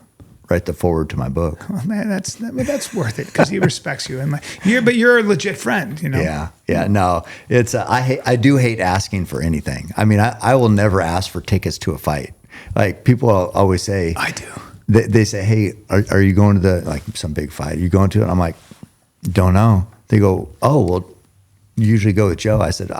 write the foreword to my book. Well, man, that's worth it because he respects you and you're a legit friend, Yeah. No, it's I do hate asking for anything. I mean, I will never ask for tickets to a fight. Like people always say, I do. They say, hey, are you going to some big fight? Are you going to it? I'm like, Don't know. They go, oh, well, you usually go with Joe. I said,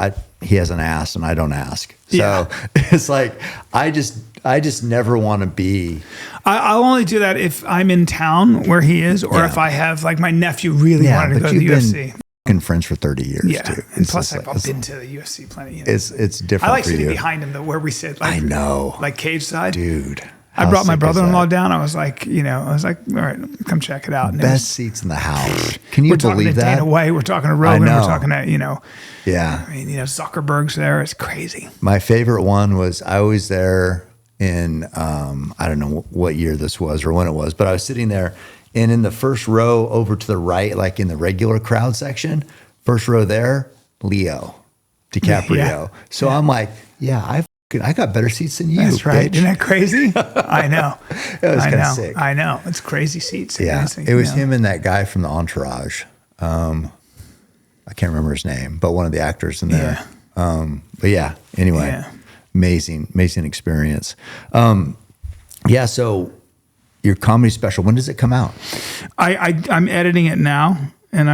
he hasn't asked and I don't ask. So it's like, I just never want to be. I'll only do that if I'm in town where he is, or if I have, like, my nephew really wanted to go to the UFC. Been friends for 30 years too. And plus I've been to the UFC plenty. It's different. I like for sitting you. behind him though, where we sit. Like, I know. Like cage side. Dude. I brought my brother-in-law down. I was like, all right, come check it out. And Best seats in the house. Can you believe that? Dana White, we're talking to Rogan. We're talking to, Yeah. I mean, Zuckerberg's there. It's crazy. My favorite one was, I was there in, I don't know what year this was or when it was, but I was sitting there, and in the first row over to the right, like in the regular crowd section, first row there, Leo DiCaprio. Yeah. So I'm like, I got better seats than you. That's right. Bitch. Isn't that crazy? I know. It was kind of sick. I know. It's crazy seats. Yeah. It was him and that guy from the Entourage. I can't remember his name, but one of the actors in there. But yeah, anyway, amazing experience. So your comedy special, when does it come out? I'm editing it now, and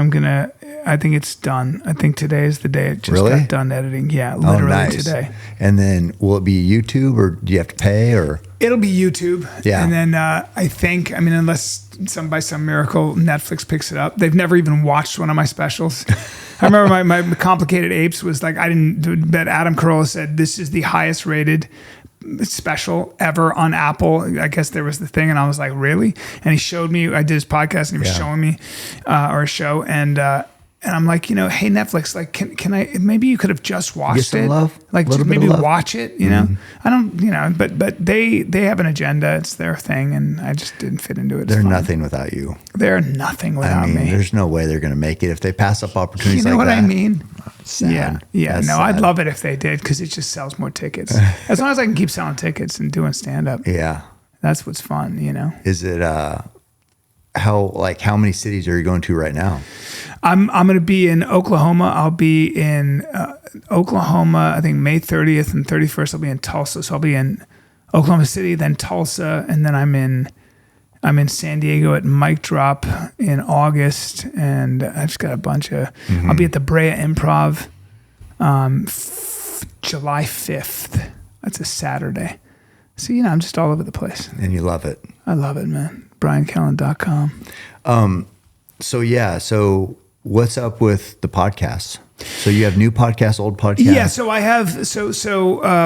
I think it's done. I think today is the day it just got done editing. Yeah, literally today. And then will it be YouTube, or do you have to pay, or? It'll be YouTube. Yeah. And then I think, unless by some miracle Netflix picks it up. They've never even watched one of my specials. I remember my Complicated Apes was like, but Adam Carolla said, this is the highest rated special ever on Apple. I guess there was the thing, and I was like, really? And he showed me, I did his podcast, and he was showing me or a show, and I'm like, hey, Netflix, like, can I, maybe you could have just watched it. Love, like, just maybe watch it, I don't, but they have an agenda. It's their thing, and I just didn't fit into it. They're nothing without you. They're nothing without me. There's no way they're going to make it if they pass up opportunities like that. You know what I mean? Sad. Yeah. That's no, sad. I'd love it if they did, because it just sells more tickets. As long as I can keep selling tickets and doing stand-up. Yeah. That's what's fun, Is it, how many cities are you going to right now? I'm going to be in Oklahoma. I'll be in Oklahoma, I think May 30th and 31st. I'll be in Tulsa. So I'll be in Oklahoma City, then Tulsa, and then I'm in San Diego at Mic Drop in August, and I just got a bunch of. I'll be at the Brea Improv, July 5th. That's a Saturday. So I'm just all over the place. And you love it. I love it, man. BryanCallen.com. So what's up with the podcasts? So you have new podcasts, old podcasts? Yeah, so I have,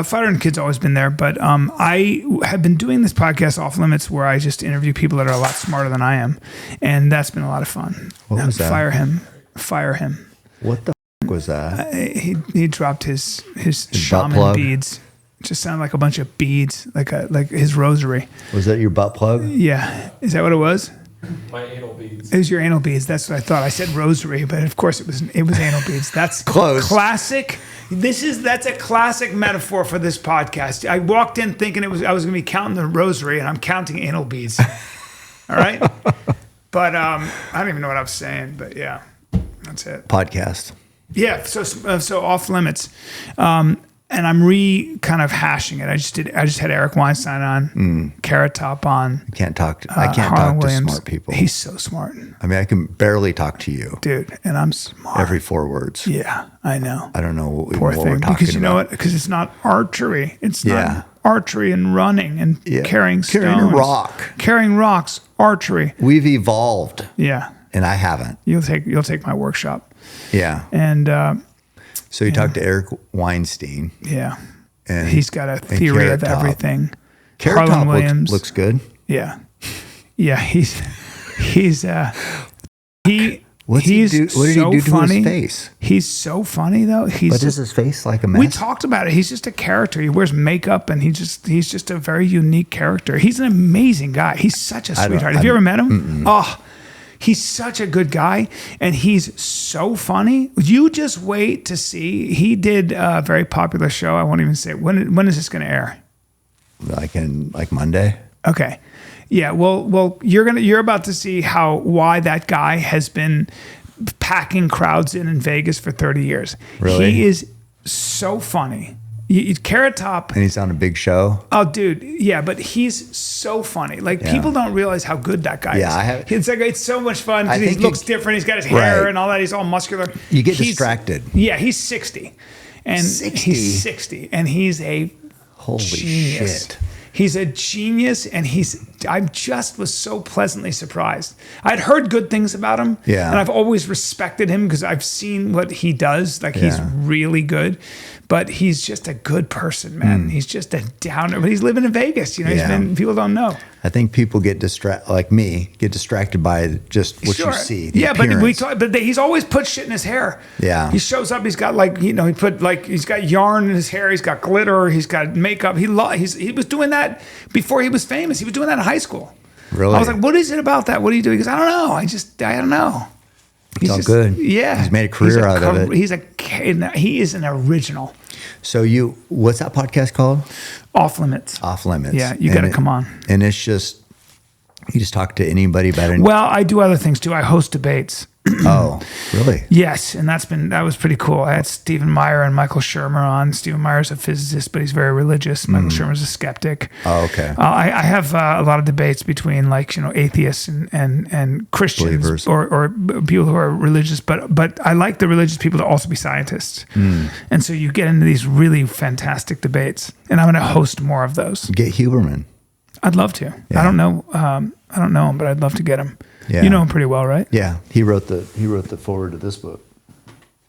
Fighter and Kid's always been there, but I have been doing this podcast Off Limits, where I just interview people that are a lot smarter than I am, and that's been a lot of fun. What was that? Fire him. What the f*** was that? He dropped his shaman beads. It just sounded like a bunch of beads, like his rosary. Was that your butt plug? Yeah. Is that what it was? My anal beads. It was your anal beads. That's what I thought. I said rosary, but of course it was anal beads. That's close. Classic. That's a classic metaphor for this podcast. I walked in thinking I was going to be counting the rosary, and I'm counting anal beads. All right. But I don't even know what I was saying. But yeah, that's it. Podcast. Yeah. So Off Limits. And I'm kind of hashing it. I just had Eric Weinstein on, Carrot Top on. I can't talk to smart people. He's so smart. I can barely talk to you, dude, and I'm smart. Every 4 words. Yeah, I know. I don't know what we're talking because you know about. what? Because it's not archery. It's not archery and running and carrying stones. Carrying a rock. Carrying rocks. Archery. We've evolved. Yeah. And I haven't. You'll take my workshop. Yeah. And. So you talked to Eric Weinstein. Yeah. And he's got a theory of everything. Carrot Top looks good. Yeah. Yeah. He's what did he do to his face? He's so funny though. But is his face like a mess? We talked about it. He's just a character. He wears makeup, and he's just a very unique character. He's an amazing guy. He's such a sweetheart. Have you ever met him? Mm-mm. Oh, he's such a good guy, and he's so funny. You just wait to see. He did a very popular show. I won't even say when is this going to air? Like Monday. Okay. Yeah. Well, you're about to see why that guy has been packing crowds in Vegas for 30 years. Really? He is so funny. Carrot Top. And he's on a big show. Oh, dude, yeah, but he's so funny. Like people don't realize how good that guy is. It's so much fun. He looks different. He's got his hair and all that. He's all muscular. You get distracted. Yeah, he's 60, and he's 60, and he's a holy genius. shit. He's a genius, and I just was so pleasantly surprised. I'd heard good things about him, and I've always respected him because I've seen what he does. Like he's really good, but he's just a good person, man. He's just a downer, but he's living in Vegas. People don't know. I think people get distracted by just what you see. But he's always put shit in his hair. Yeah, he shows up. He's got he's got yarn in his hair. He's got glitter. He's got makeup. He was doing that before he was famous. He was doing that in high school. Really? I was like, what is it about that? What are you doing? He goes, I don't know. I don't know. He's all good. Yeah, he's made a career out of it. He is an original. So what's that podcast called? Off Limits. Off Limits. Yeah, you got to come on. And it's just, you just talk to anybody about it. Well, I do other things too. I host debates. Oh, really? Yes, and that was pretty cool. I had Stephen Meyer and Michael Shermer on. Stephen Meyer's a physicist, but he's very religious. Michael Shermer's a skeptic. Oh, okay. I have a lot of debates between atheists and Christians believers, or people who are religious, but I like the religious people to also be scientists. And so you get into these really fantastic debates, and I'm going to host more of those. Get Huberman. I'd love to. Yeah. I don't know him, but I'd love to get him. Yeah. You know him pretty well, right? Yeah, he wrote the foreword to this book.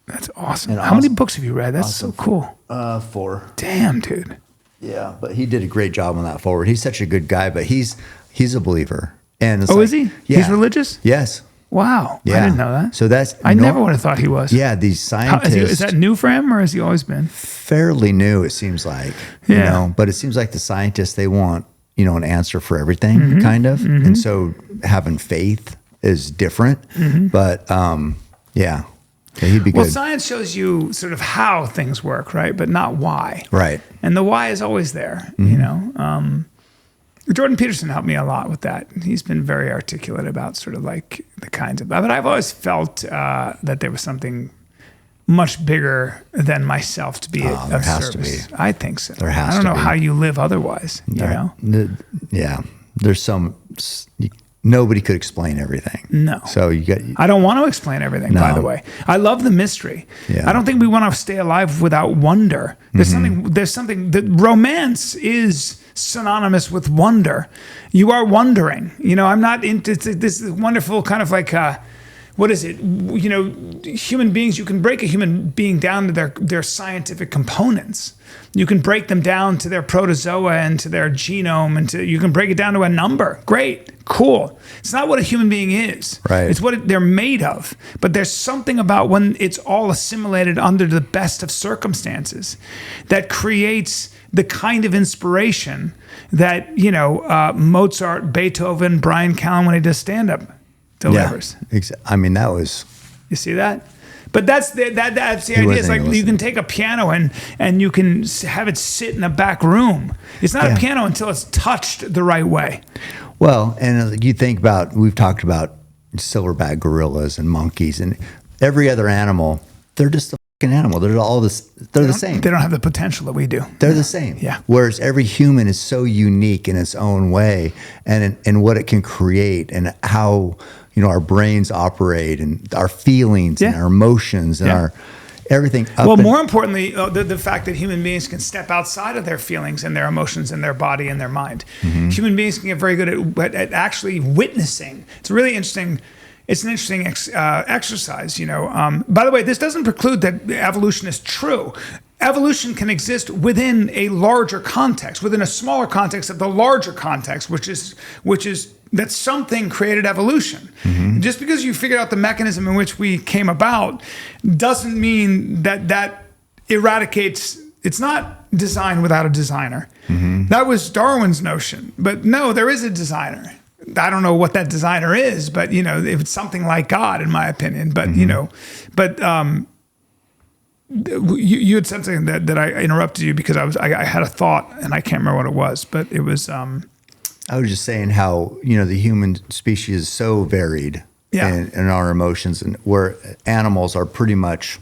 That's awesome. How many books have you read? That's so cool. 4. Damn, dude. Yeah, but he did a great job on that foreword. He's such a good guy, but he's a believer. And is he? Yeah. He's religious? Yes. Wow. Yeah. I didn't know that. So I never would have thought he was. Yeah, these scientists. Is that new for him, or has he always been? Fairly new, it seems like. Yeah. But it seems like the scientists, they want an answer for everything, kind of. And so having faith is different. But he'd be good. Well, science shows you sort of how things work, right? But not why. Right. And the why is always there, Jordan Peterson helped me a lot with that. He's been very articulate about sort of like the kinds of, but I've always felt that there was something much bigger than myself to be of there has service. to be. I think so. There has to be. I don't know how you live otherwise, you know? Yeah. There's nobody could explain everything. No. So I don't want to explain everything, by the way. I love the mystery. Yeah. I don't think we want to stay alive without wonder. There's something that romance is synonymous with wonder. You are wondering. I'm not into this wonderful kind of like what is it? Human beings, you can break a human being down to their scientific components. You can break them down to their protozoa and to their genome, and you can break it down to a number. Great, cool. It's not what a human being is. Right. It's what they're made of. But there's something about when it's all assimilated under the best of circumstances that creates the kind of inspiration that Mozart, Beethoven, Bryan Callen, when he does stand-up, delivers. Yeah, I mean, that was. You see that? But that's the idea. It's like you can take a piano and you can have it sit in a back room. It's not a piano until it's touched the right way. Well, and you think about, we've talked about silverback gorillas and monkeys and every other animal. They're just a fucking animal. They're all this. They're the same. They don't have the potential that we do. They're the same. Yeah. Whereas every human is so unique in its own way, and what it can create, and how our brains operate, and our feelings, and our emotions, and our everything. More importantly, the fact that human beings can step outside of their feelings and their emotions and their body and their mind. Human beings can get very good at actually witnessing. It's really interesting. It's an interesting exercise, By the way, this doesn't preclude that evolution is true. Evolution can exist within a larger context, within a smaller context of the larger context, which is that something created evolution. Just because you figured out the mechanism in which we came about doesn't mean that eradicates. It's not design without a designer. That was Darwin's notion. But no, there is a designer. I don't know what that designer is, but it's something like God, in my opinion. But you had said something that I interrupted you because I had a thought and I can't remember what it was, but it was. I was just saying how the human species is so varied in our emotions, and where animals are pretty much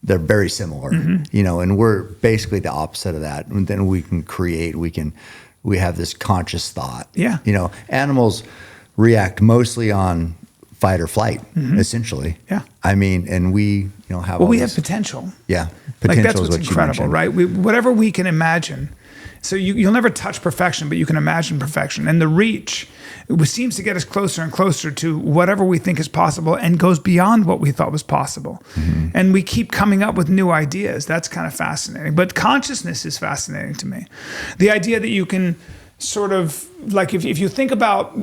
they're very similar, and we're basically the opposite of that. And then we can create, we have this conscious thought. Yeah. Animals react mostly on fight or flight, essentially. Yeah. I mean, and we, have we have potential. Yeah. Like Potential that's is what's what you incredible, mentioned. right? Whatever we can imagine. So you'll never touch perfection, but you can imagine perfection. And the reach seems to get us closer and closer to whatever we think is possible and goes beyond what we thought was possible. And we keep coming up with new ideas. That's kind of fascinating. But consciousness is fascinating to me. The idea that you can sort of, like if you think about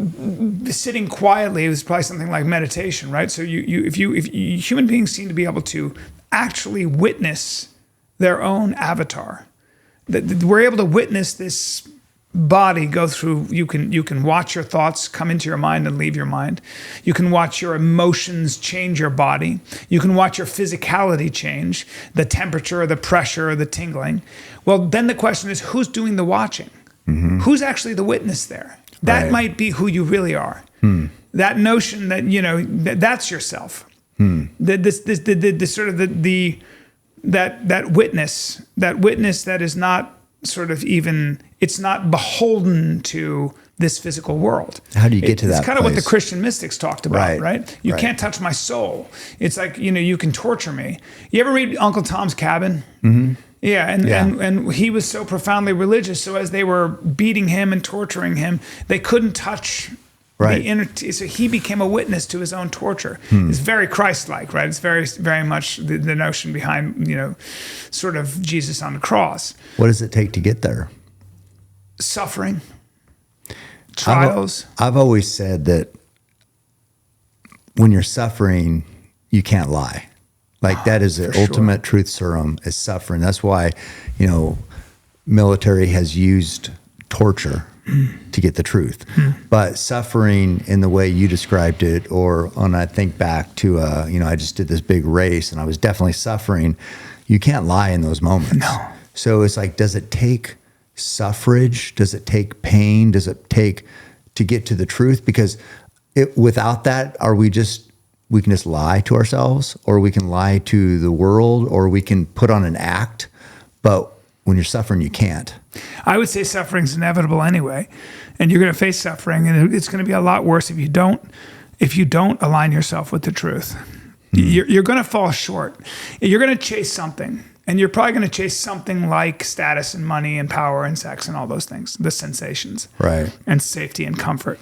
sitting quietly, it was probably something like meditation, right? So if human beings seem to be able to actually witness their own avatar, that we're able to witness this body go through. You can watch your thoughts come into your mind and leave your mind. You can watch your emotions change your body. You can watch your physicality change, the temperature, the pressure, the tingling. Well, then the question is, who's doing the watching? Who's actually the witness there? That might be who you really are. That notion that that's yourself. That witness that is not sort of even, it's not beholden to this physical world. How do you get to that? It's kind of what the place? Christian mystics talked about, right? You Right. can't touch my soul. It's like, you can torture me. You ever read Uncle Tom's Cabin? Yeah, and he was so profoundly religious. So as they were beating him and torturing him, they couldn't touch the inner. So he became a witness to his own torture. It's very Christ-like, right? It's very, very much the notion behind, sort of Jesus on the cross. What does it take to get there? Suffering, trials. I've always said that when you're suffering, you can't lie. Like that is the ultimate truth serum is suffering. That's why, military has used torture to get the truth. But suffering in the way you described it, or when I think back to, I just did this big race and I was definitely suffering. You can't lie in those moments. No. So it's like, does it take suffrage? Does it take pain? Does it take to get to the truth? Because without that, we can just lie to ourselves, or we can lie to the world, or we can put on an act. But when you're suffering, you can't. I would say suffering's inevitable anyway, and you're going to face suffering, and it's going to be a lot worse if you don't align yourself with the truth. You're going to fall short. You're going to chase something, and you're probably going to chase something like status and money and power and sex and all those things, the sensations, Right. and safety and comfort.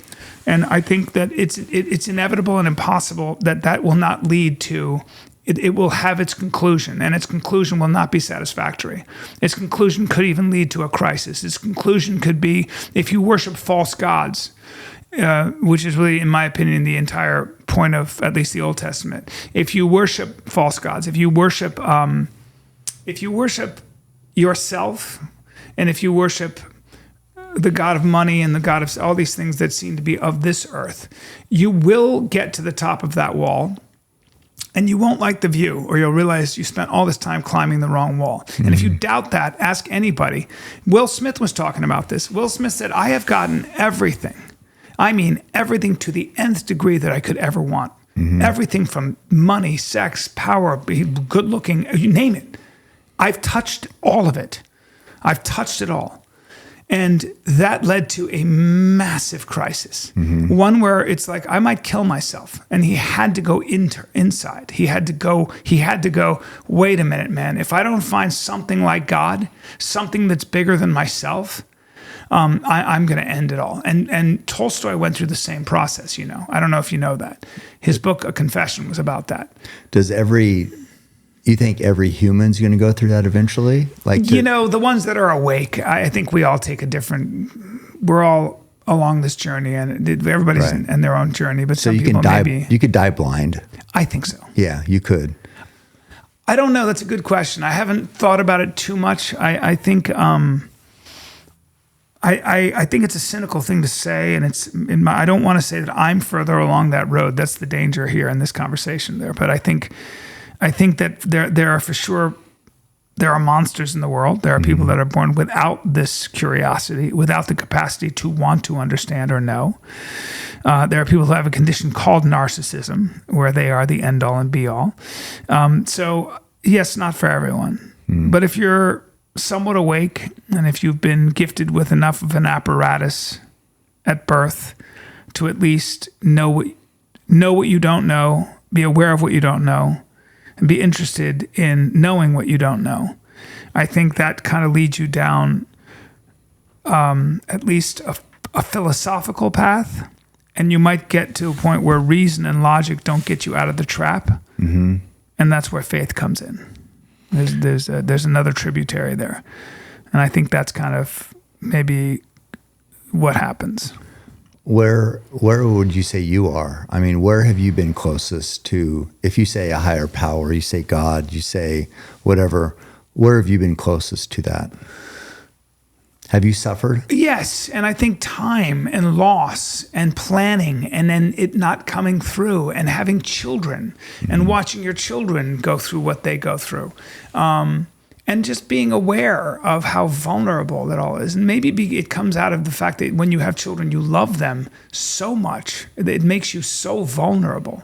And I think that it's inevitable and impossible that will not lead to. It will have its conclusion, and its conclusion will not be satisfactory. Its conclusion could even lead to a crisis. Its conclusion could be if you worship false gods, which is really, in my opinion, the entire point of at least the Old Testament. If you worship false gods, if you worship yourself, and if you worship the God of money and the God of all these things that seem to be of this earth, you will get to the top of that wall. And you won't like the view, or you'll realize you spent all this time climbing the wrong wall. And if you doubt that, ask anybody. Will Smith was talking about this. Will Smith said, I have gotten everything. I mean, everything to the nth degree that I could ever want. Everything from money, sex, power, good looking, you name it. I've touched all of it. I've touched it all. And that led to a massive crisis, one where it's like, I might kill myself. And he had to go inside. He had to go, wait a minute, man. If I don't find something like God, something that's bigger than myself, I'm going to end it all. And Tolstoy went through the same process, I don't know if you know that. His book, A Confession, was about that. You think every human's going to go through that eventually? The ones that are awake, I think we all take we're all along this journey, and everybody's in their own journey, but some people maybe. You could die blind. I think so. Yeah, you could. I don't know. That's a good question. I haven't thought about it too much. I think I think it's a cynical thing to say, and I don't want to say that I'm further along that road. That's the danger here in this conversation there. But I think that there are for sure, there are monsters in the world. There are people that are born without this curiosity, without the capacity to want to understand or know. There are people who have a condition called narcissism, where they are the end all and be all. So yes, not for everyone. But if you're somewhat awake and if you've been gifted with enough of an apparatus at birth to at least know what you don't know, be aware of what you don't know, and be interested in knowing what you don't know, I think that kind of leads you down at least a philosophical path, and you might get to a point where reason and logic don't get you out of the trap, and that's where faith comes in. There's another tributary there, and I think that's kind of maybe what happens. Where would you say you are? I mean, where have you been closest to? If you say a higher power, you say God, you say whatever. Where have you been closest to that? Have you suffered? Yes, and I think time and loss and planning and then it not coming through and having children and watching your children go through what they go through. And just being aware of how vulnerable that all is. And maybe it comes out of the fact that when you have children, you love them so much. It makes you so vulnerable.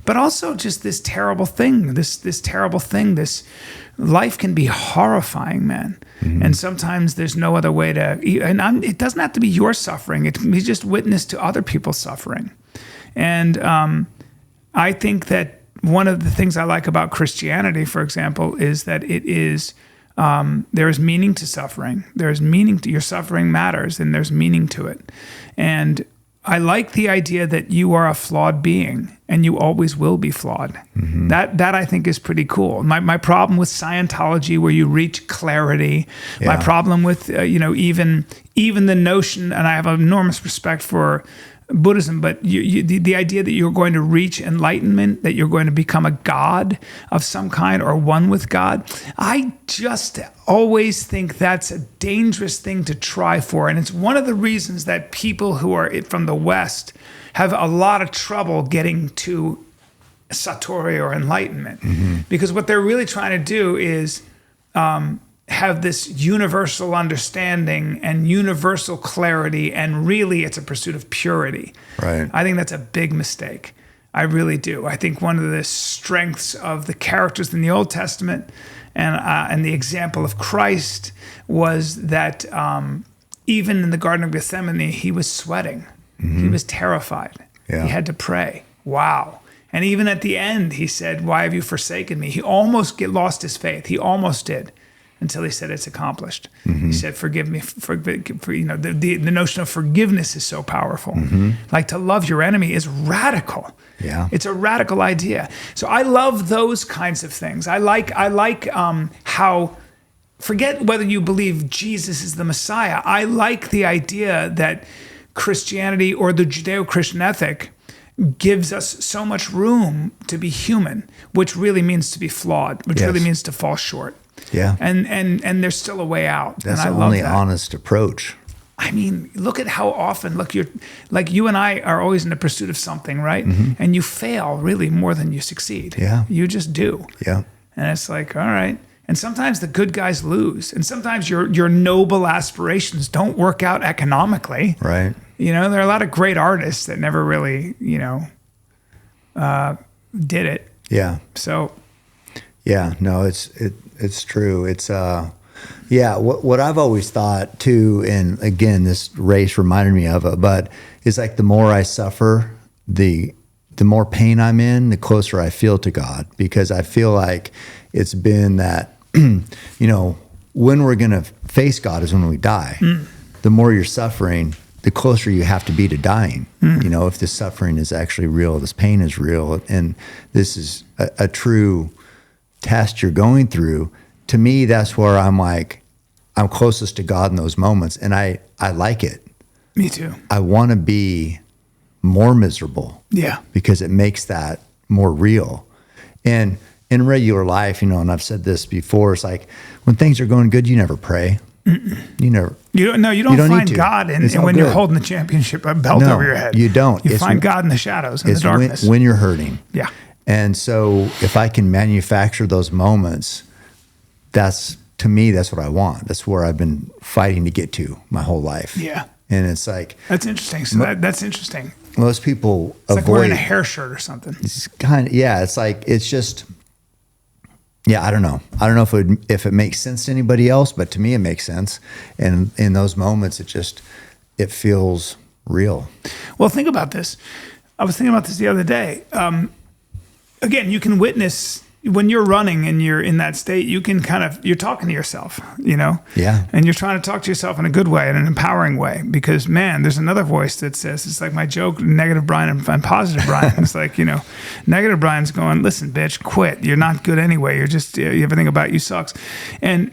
But also just this terrible thing, this life can be horrifying, man. And sometimes there's no other way to, it doesn't have to be your suffering. It can be just witness to other people's suffering. And I think that one of the things I like about Christianity, for example, is that it is, there is meaning to suffering. There's meaning to your suffering matters, and there's meaning to it. And I like the idea that you are a flawed being, and you always will be flawed. That I think is pretty cool. My problem with Scientology, where you reach clarity, my problem with even the notion, and I have enormous respect for Buddhism, but the idea that you're going to reach enlightenment, that you're going to become a god of some kind or one with God, I just always think that's a dangerous thing to try for. And it's one of the reasons that people who are from the West have a lot of trouble getting to Satori or enlightenment. Because what they're really trying to do is have this universal understanding and universal clarity, and really it's a pursuit of purity. Right. I think that's a big mistake. I really do. I think one of the strengths of the characters in the Old Testament and the example of Christ was that even in the Garden of Gethsemane, he was sweating. He was terrified. He had to pray. Wow. And even at the end, he said, "Why have you forsaken me?" He almost lost his faith. He almost did. Until he said it's accomplished. He said, "Forgive me." The notion of forgiveness is so powerful. Like to love your enemy is radical. Yeah, it's a radical idea. So I love those kinds of things. I like how. Forget whether you believe Jesus is the Messiah. I like the idea that Christianity or the Judeo-Christian ethic gives us so much room to be human, which really means to be flawed, which really means to fall short. Yeah. And there's still a way out. That's and I the love only that. honest approach. I mean, look at how often, you and I are always in the pursuit of something, right? And you fail really more than you succeed. Yeah. You just do. Yeah. And it's like, all right. And sometimes the good guys lose. And sometimes your noble aspirations don't work out economically. Right. There are a lot of great artists that never really, did it. Yeah. So. Yeah, no, it's true. It's what I've always thought too, and again, this race reminded me of it, but it's like the more I suffer, the more pain I'm in, the closer I feel to God, because I feel like it's been that, when we're going to face God is when we die. The more you're suffering, the closer you have to be to dying. If this suffering is actually real, this pain is real, and this is a true test you're going through. To me, that's where I'm closest to God in those moments, and I like it. Me too. I want to be more miserable. Yeah. Because it makes that more real. And in regular life, and I've said this before, it's like when things are going good, you never pray. You never. You don't find God when you're holding the championship belt over your head. You don't. You find God in the shadows, in the darkness. When you're hurting. Yeah. And so if I can manufacture those moments, to me, that's what I want. That's where I've been fighting to get to my whole life. Yeah. And it's like. That's interesting. So that's interesting. Most people it's like wearing a hair shirt or something. It's kind of, it's like, it's just, Yeah, I don't know. I don't know if it makes sense to anybody else, but to me it makes sense. And in those moments, it feels real. Well, think about this. I was thinking about this the other day. Again, you can witness when you're running and you're in that state, you're talking to yourself, Yeah. and you're trying to talk to yourself in a good way, in an empowering way, because man, there's another voice that says, it's like my joke, negative Bryan and positive Bryan. It's like, negative Bryan's going, listen, bitch, quit. You're not good anyway. You're just, everything about you sucks. And,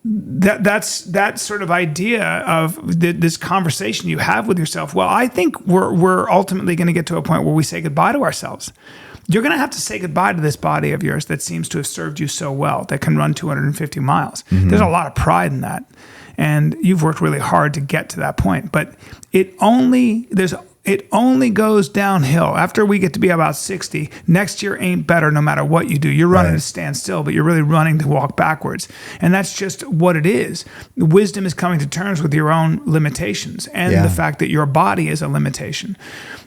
that's that sort of idea of this conversation you have with yourself. Well, I think we're ultimately going to get to a point where we say goodbye to ourselves. You're going to have to say goodbye to this body of yours that seems to have served you so well, that can run 250 miles. Mm-hmm. There's a lot of pride in that. And you've worked really hard to get to that point. But it only goes downhill. After we get to be about 60, next year ain't better no matter what you do. You're running to stand still, but you're really running to walk backwards. And that's just what it is. Wisdom is coming to terms with your own limitations and the fact that your body is a limitation.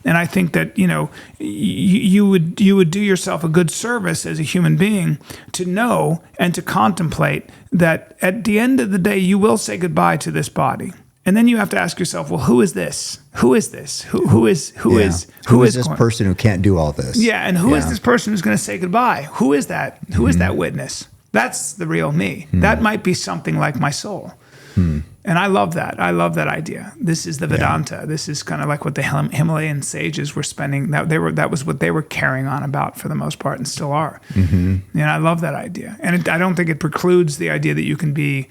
And I think that, you would do yourself a good service as a human being to know and to contemplate that at the end of the day, you will say goodbye to this body. And then you have to ask yourself, well, who is this? Who is this? Who is this person who can't do all this? Yeah, and who is this person who's going to say goodbye? Who is that? Who is that witness? That's the real me. That might be something like my soul. And I love that. I love that idea. This is the Vedanta. This is kind of like what the Himalayan sages were spending. That was what they were carrying on about for the most part, and still are. And I love that idea. And I don't think it precludes the idea that you can be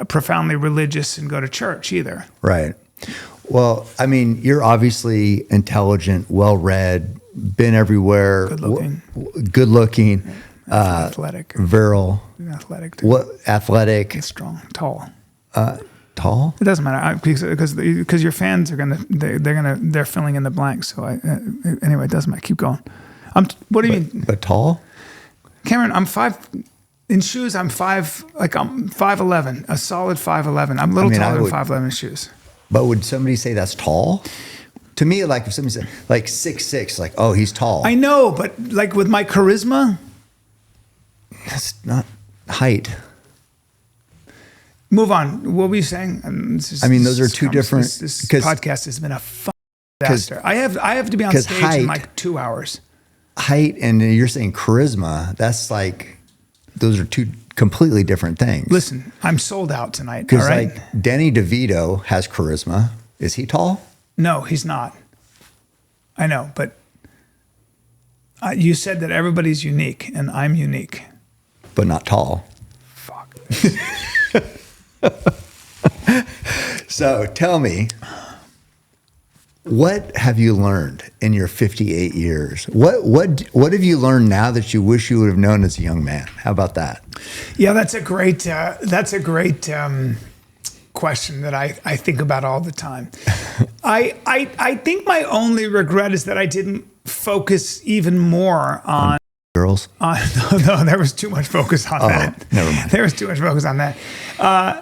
profoundly religious and go to church either. Right. Well, I mean, you're obviously intelligent, well-read, been everywhere. Good looking. Athletic. Virile. Athletic. Too. What? Athletic. Strong. Tall. Tall? It doesn't matter because your fans are they're filling in the blanks. So anyway, it doesn't matter. Keep going. What do you mean? But tall? Cameron, I'm 5. In shoes, I'm 5'11", a solid 5'11". I'm a little taller than 5'11" in shoes. But would somebody say that's tall? To me, like if somebody said like 6'6", like, oh, he's tall. I know, but like with my charisma, that's not height. Move on. What were you saying? Those are two different. This podcast has been a disaster. I have to be on stage in like 2 hours. Height and you're saying charisma. That's like. Those are two completely different things. Listen, I'm sold out tonight. Because all right? like Danny DeVito has charisma. Is he tall? No, he's not. I know, but you said that everybody's unique, and I'm unique. But not tall. Fuck. So tell me, what have you learned in your 58 years? What have you learned now that you wish you would have known as a young man? How about that? Yeah, that's a great question that I think about all the time. I think my only regret is that I didn't focus even more on girls. No, there was too much focus on that. Never mind. There was too much focus on that. I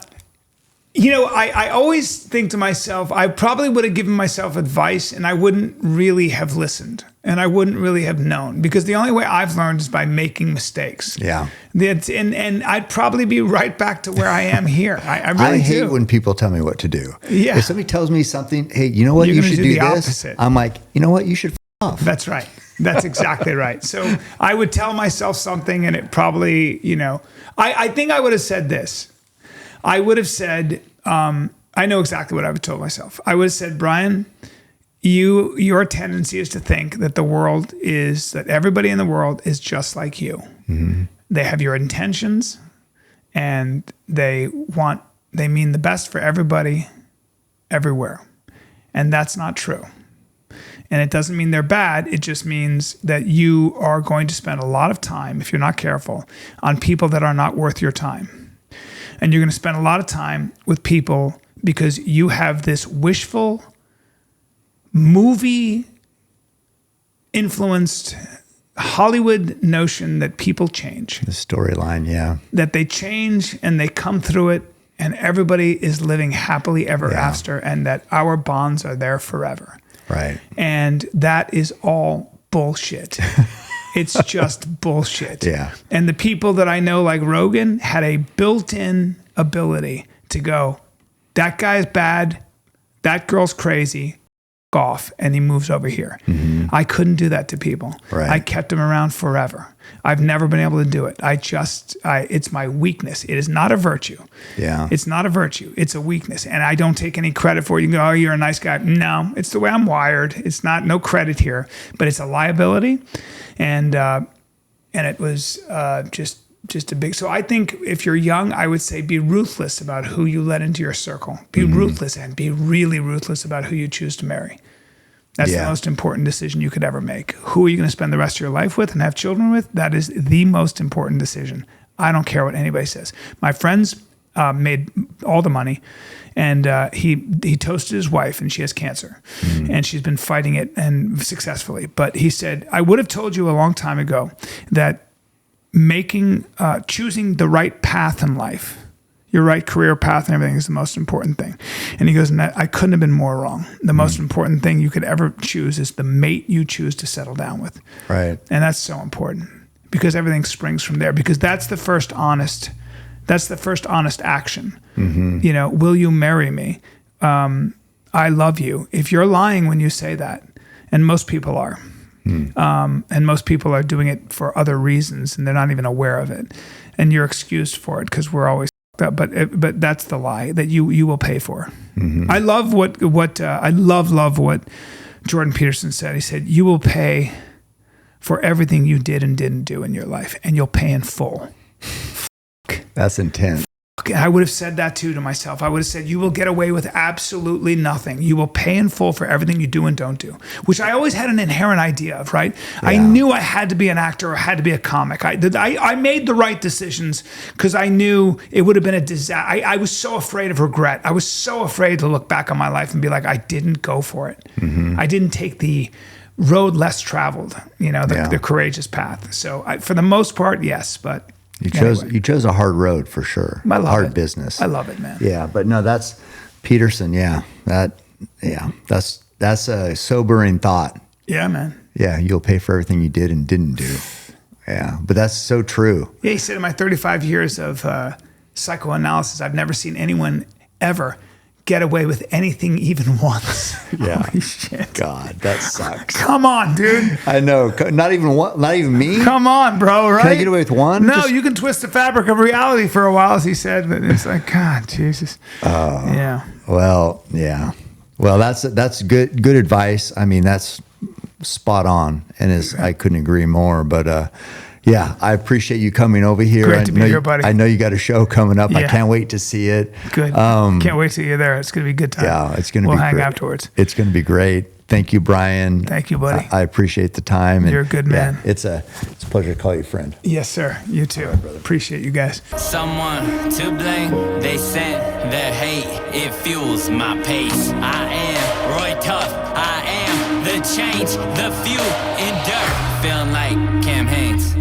always think to myself, I probably would have given myself advice and I wouldn't really have listened and I wouldn't really have known, because the only way I've learned is by making mistakes. Yeah. And I'd probably be right back to where I am here. I really hate when people tell me what to do. Yeah. If somebody tells me something, hey, you know what, you should do this. Opposite. I'm like, you know what, you should off. That's right. That's exactly right. So I would tell myself something and it probably, I think I would have said this. I would have said, I know exactly what I would have told myself. I would have said, Bryan, your tendency is to think that that everybody in the world is just like you. Mm-hmm. They have your intentions and they mean the best for everybody everywhere. And that's not true. And it doesn't mean they're bad. It just means that you are going to spend a lot of time, if you're not careful, on people that are not worth your time. And you're going to spend a lot of time with people because you have this wishful, movie-influenced Hollywood notion that people change. The storyline, yeah. That they change and they come through it and everybody is living happily ever after, and that our bonds are there forever. Right. And that is all bullshit. It's just bullshit. Yeah. And the people that I know, like Rogan, had a built-in ability to go, that guy's bad, that girl's crazy, off, and he moves over here. I couldn't do that to people. Right. I kept them around forever. I've never been able to do it. It's my weakness. It is not a virtue. Yeah. It's not a virtue. It's a weakness. And I don't take any credit for it. You can go, oh, you're a nice guy. No, it's the way I'm wired. It's no credit here, but it's a liability. And it was just a big, so I think if you're young, I would say be ruthless about who you let into your circle. Be ruthless, and be really ruthless about who you choose to marry. That's the most important decision you could ever make. Who are you going to spend the rest of your life with and have children with? That is the most important decision. I don't care what anybody says. My friends made all the money, and he toasted his wife, and she has cancer, and she's been fighting it and successfully. But he said, I would have told you a long time ago that choosing the right path in life, your right career path and everything is the most important thing. And he goes, I couldn't have been more wrong. The most important thing you could ever choose is the mate you choose to settle down with. Right. And that's so important because everything springs from there, because that's the first honest action. You know, will you marry me? I love you. If you're lying when you say that, and most people are, and most people are doing it for other reasons, and they're not even aware of it. And you're excused for it because we're always up. But that's the lie that you will pay for. I love what I love what Jordan Peterson said. He said, you will pay for everything you did and didn't do in your life, and you'll pay in full. That's intense. I would have said that too to myself. I would have said, you will get away with absolutely nothing. You will pay in full for everything you do and don't do, which I always had an inherent idea of, right? Yeah. I knew I had to be an actor or had to be a comic. I made the right decisions because I knew it would have been a disaster. I was so afraid of regret. I was so afraid to look back on my life and be like, I didn't go for it. I didn't take the road less traveled, the courageous path. So for the most part, yes, but... You chose a hard road for sure. I love hard it. business. I love it, man. Yeah, but no, that's Peterson. Yeah, that's a sobering thought. Yeah, man. Yeah, you'll pay for everything you did and didn't do. Yeah, but that's so true. Yeah, he said in my 35 years of psychoanalysis, I've never seen anyone ever get away with anything even once. Yeah. Holy shit. God, that sucks. Come on, dude. I know. Not even me. Come on, bro. Right? Can I get away with one? No, you can twist the fabric of reality for a while, as he said, but it's like, God, Jesus. Yeah. Well, yeah. Well, that's good advice. I mean, that's spot on, and I couldn't agree more. But yeah, I appreciate you coming over here. Great to be here, buddy. I know you got a show coming up. Yeah. I can't wait to see it. Good. Can't wait to see you there. It's going to be a good time. Yeah, it's going to be We'll hang great. afterwards. It's going to be great. Thank you, Bryan. Thank you, buddy. I appreciate the time. You're a good man. Yeah, it's a pleasure to call you friend. Yes, sir. You too. Appreciate you guys. Someone to blame, they sent their hate, it fuels my pace. I am Roy Tough, I am the change, the few endure, feeling like Cam Haynes.